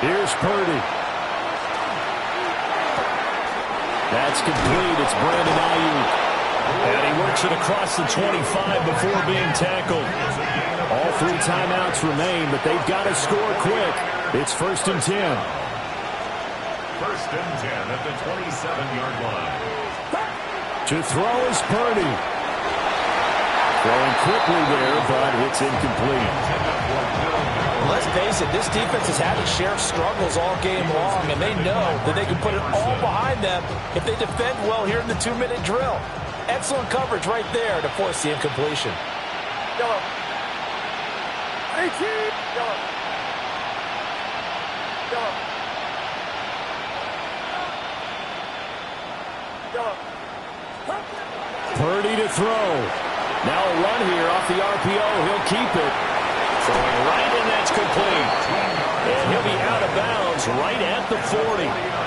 Here's Purdy. That's complete. It's Brandon Ayuk. And he works it across the 25 before being tackled. All 3 timeouts remain, but they've got to score quick. It's 1st and 10. 1st and 10 at the 27-yard line. To throw is Purdy. Throwing quickly there, but it's incomplete. Let's face it, this defense has had its share of struggles all game long, and they know that they can put it all behind them if they defend well here in the 2-minute drill. Excellent coverage right there to force the incompletion. Yellow. 18. Yellow. Yellow. Yellow. Purdy to throw. Now a run here off the RPO. He'll keep it. Throwing right, and that's complete. And he'll be out of bounds right at the 40.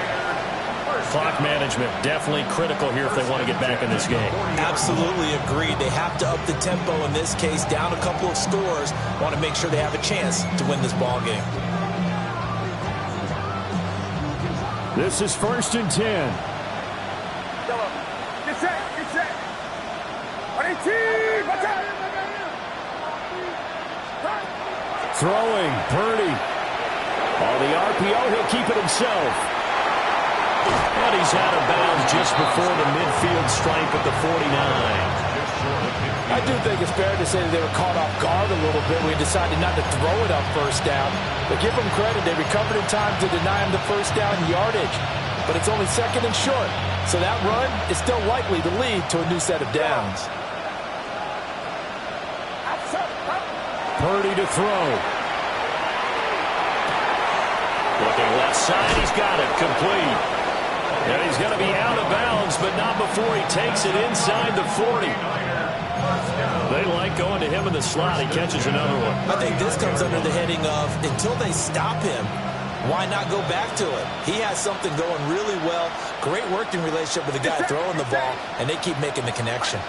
Clock management definitely critical here if they want to get back in this game. Absolutely agreed. They have to up the tempo in this case, down a couple of scores. Want to make sure they have a chance to win this ball game. This is 1st and 10. Yellow. Get set. Get set. 18. Watch out. Throwing, Purdy. On the RPO, he'll keep it himself. And he's out of bounds just before the midfield stripe at the 49. I do think it's fair to say that they were caught off guard a little bit. We decided not to throw it up 1st down. But give them credit. They recovered in time to deny him the 1st down yardage. But it's only 2nd and short. So that run is still likely to lead to a new set of downs. Purdy to throw. Looking left side, he's got it, complete. And he's going to be out of bounds, but not before he takes it inside the 40. They like going to him in the slot. He catches another one. I think this comes under the heading of, until they stop him, why not go back to it? He has something going really well. Great working relationship with the guy throwing the ball, and they keep making the connection.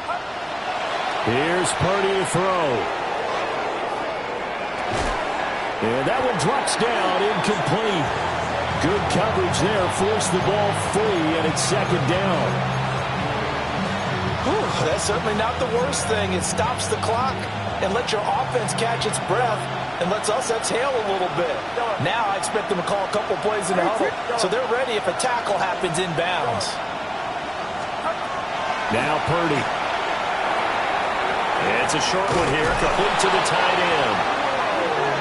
Here's Purdy to throw. And that one drops down, incomplete. Good coverage there. Forced the ball free, and it's second down. Whew, that's certainly not the worst thing. It stops the clock and lets your offense catch its breath and lets us exhale a little bit. Now I expect them to call a couple plays in the huddle, so they're ready if a tackle happens inbounds. Now Purdy. It's a short one here, complete to the tight end.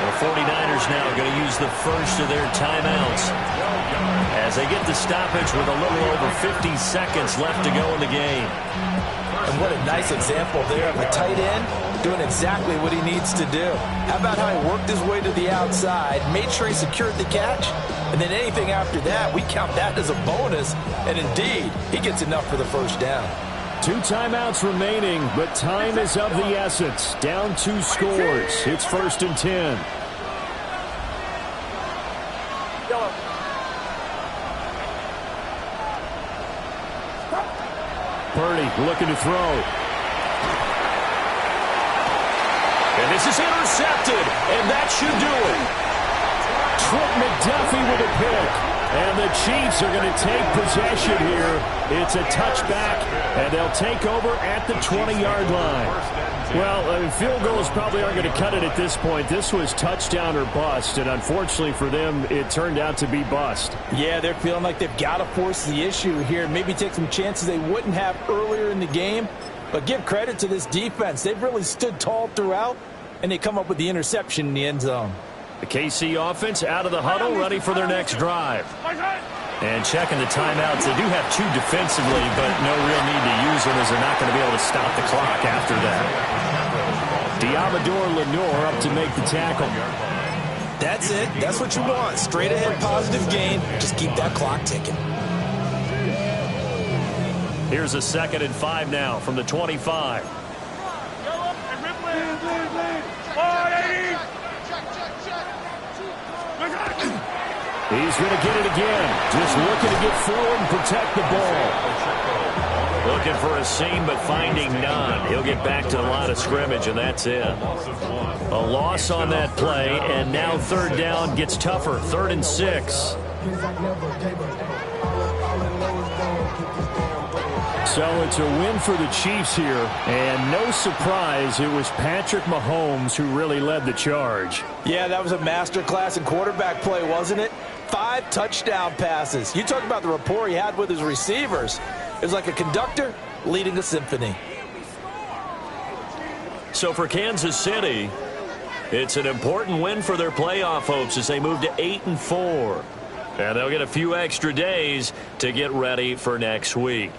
The 49ers now going to use the first of their timeouts as they get the stoppage with a little over 50 seconds left to go in the game. And what a nice example there of a tight end doing exactly what he needs to do. How about how he worked his way to the outside, made sure he secured the catch, and then anything after that, we count that as a bonus. And indeed, he gets enough for the first down. 2 timeouts remaining, but time is of the essence. Down 2 scores. It's 1st and 10. Purdy looking to throw. And this is intercepted, and that should do it. Trent McDuffie with a pick. And the Chiefs are going to take possession here. It's a touchback, and they'll take over at the 20-yard line. Well, field goals probably aren't going to cut it at this point. This was touchdown or bust, and unfortunately for them, it turned out to be bust. Yeah, they're feeling like they've got to force the issue here, maybe take some chances they wouldn't have earlier in the game. But give credit to this defense. They've really stood tall throughout, and they come up with the interception in the end zone. The KC offense out of the huddle, ready for their next drive. And checking the timeouts, they do have 2 defensively, but no real need to use them as they're not going to be able to stop the clock after that. Diamador Lenore up to make the tackle. That's it. That's what you want. Straight ahead positive gain. Just keep that clock ticking. Here's a 2nd and 5 now from the 25. He's going to get it again. Just looking to get forward and protect the ball. Looking for a seam, but finding none. He'll get back to the line of scrimmage, and that's it. A loss on that play, and now 3rd down gets tougher. 3rd and 6. So it's a win for the Chiefs here, and no surprise, it was Patrick Mahomes who really led the charge. Yeah, that was a masterclass in quarterback play, wasn't it? 5 touchdown passes. You talk about the rapport he had with his receivers. It was like a conductor leading a symphony. So for Kansas City, it's an important win for their playoff hopes as they move to 8-4. And they'll get a few extra days to get ready for next week.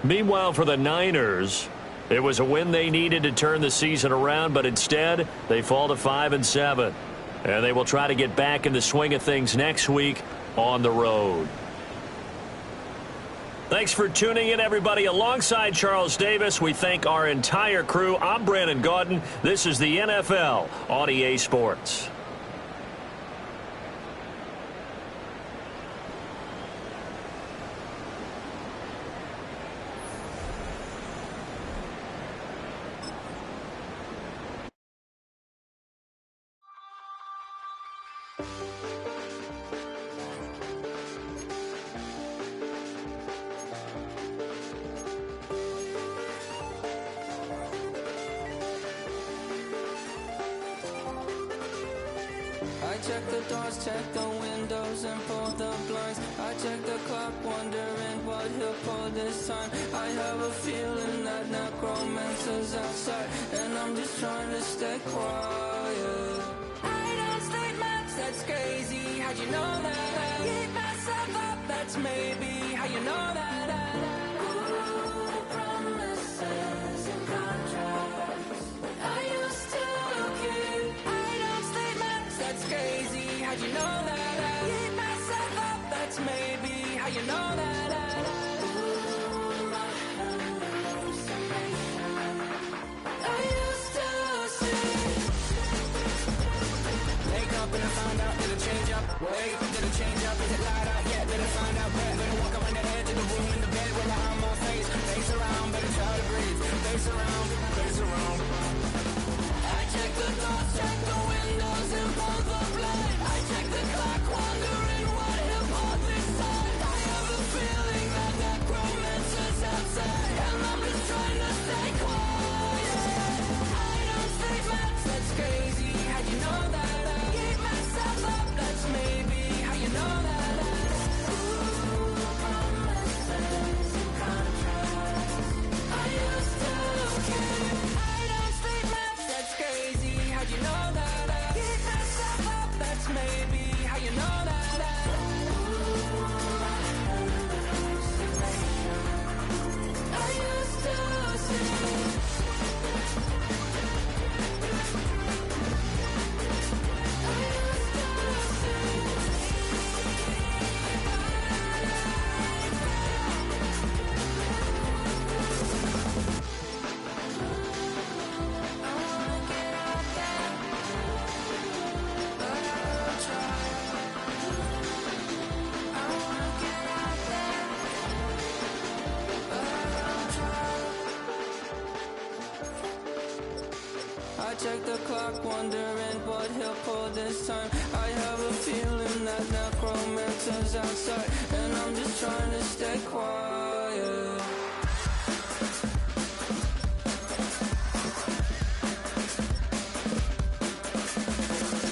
Meanwhile, for the Niners, it was a win they needed to turn the season around, but instead they fall to 5-7. And they will try to get back in the swing of things next week on the road. Thanks for tuning in, everybody. Alongside Charles Davis, we thank our entire crew. I'm Brandon Gaudin. This is the NFL on EA Sports. I check the doors, check the windows, and pull the blinds. I check the clock, wondering what he'll pull this time. I have a feeling that necromancer's outside, and I'm just trying to stay quiet. I don't state much, that's crazy. How'd you know that? Keep myself up, that's maybe how you know that. Ooh, promises and contracts. I used to keep. I don't state much, that's crazy. How'd you know that? Keep myself up, that's maybe how you know that. Ooh, my hallucination. I used to see. Wake up and I found out, did it change up? Wake up, did it change up? Is it light out yet? Did it find out where? Better walk up on the edge of the room in the bed with my arm on face. Face around, better try to breathe. Face around, face around. I check the doors, check the windows, and pull the blind. I check the clock, wondering what he'll pull. check the clock, wondering what he'll pull this time. I have a feeling that necromancer's outside, and I'm just trying to stay quiet.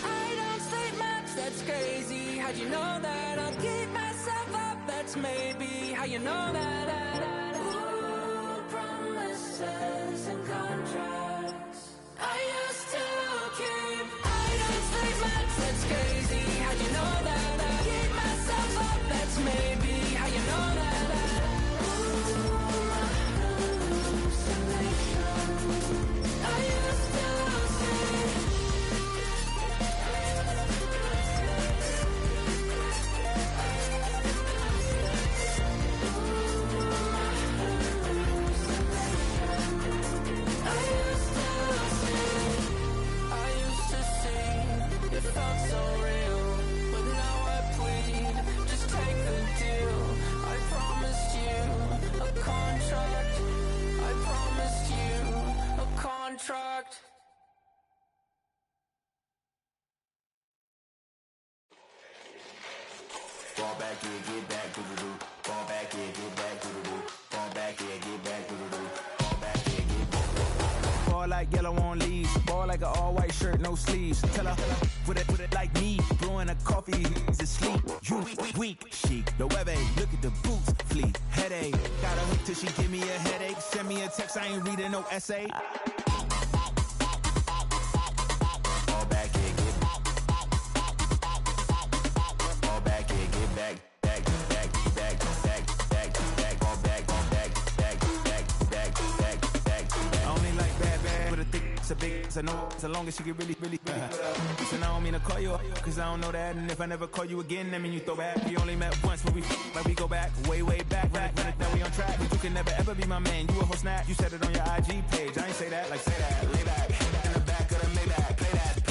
I don't sleep much, that's crazy. How'd you know that? I'll keep myself up, that's maybe how you know that. Ooh, promises and contracts I used to keep. I don't sleep much, that's crazy. How'd you know that? I'll keep myself up, that's maybe how you know that. Ooh, my hallucination I used to see. Contract. Fall back here, get back, doo-doo-doo. Fall back here, get back, doo-doo-doo. Fall back here, get back, doo-doo-doo. Fall back here, get back. Ball like yellow on leaves. Ball like an all-white shirt, no sleeves. Tell her, put it like me. Blowing a coffee, he's asleep. You weak, chic. The web look at the boots, fleet. Headache. Got her hooked till she give me a headache. Send me a text, I ain't reading no essay. I know so long as she get really put up. Listen, I don't mean to call you up, cause I don't know that. And if I never call you again, that mean you throw back. We only met once, but we go back, way back. Run it, now we on track. But you can never ever be my man. You a whole snap, you said it on your IG page. I ain't say that, like say that. Lay back, in the back of the Maybach. Play that.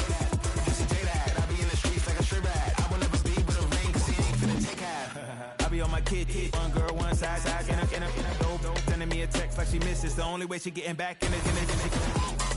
Just say that. I be in the streets like a stray rat. I will never be with a ring, cause he ain't finna take half. I be on my kid. One girl, one side, in a dope. Sending me a text like she misses. The only way she getting back in it.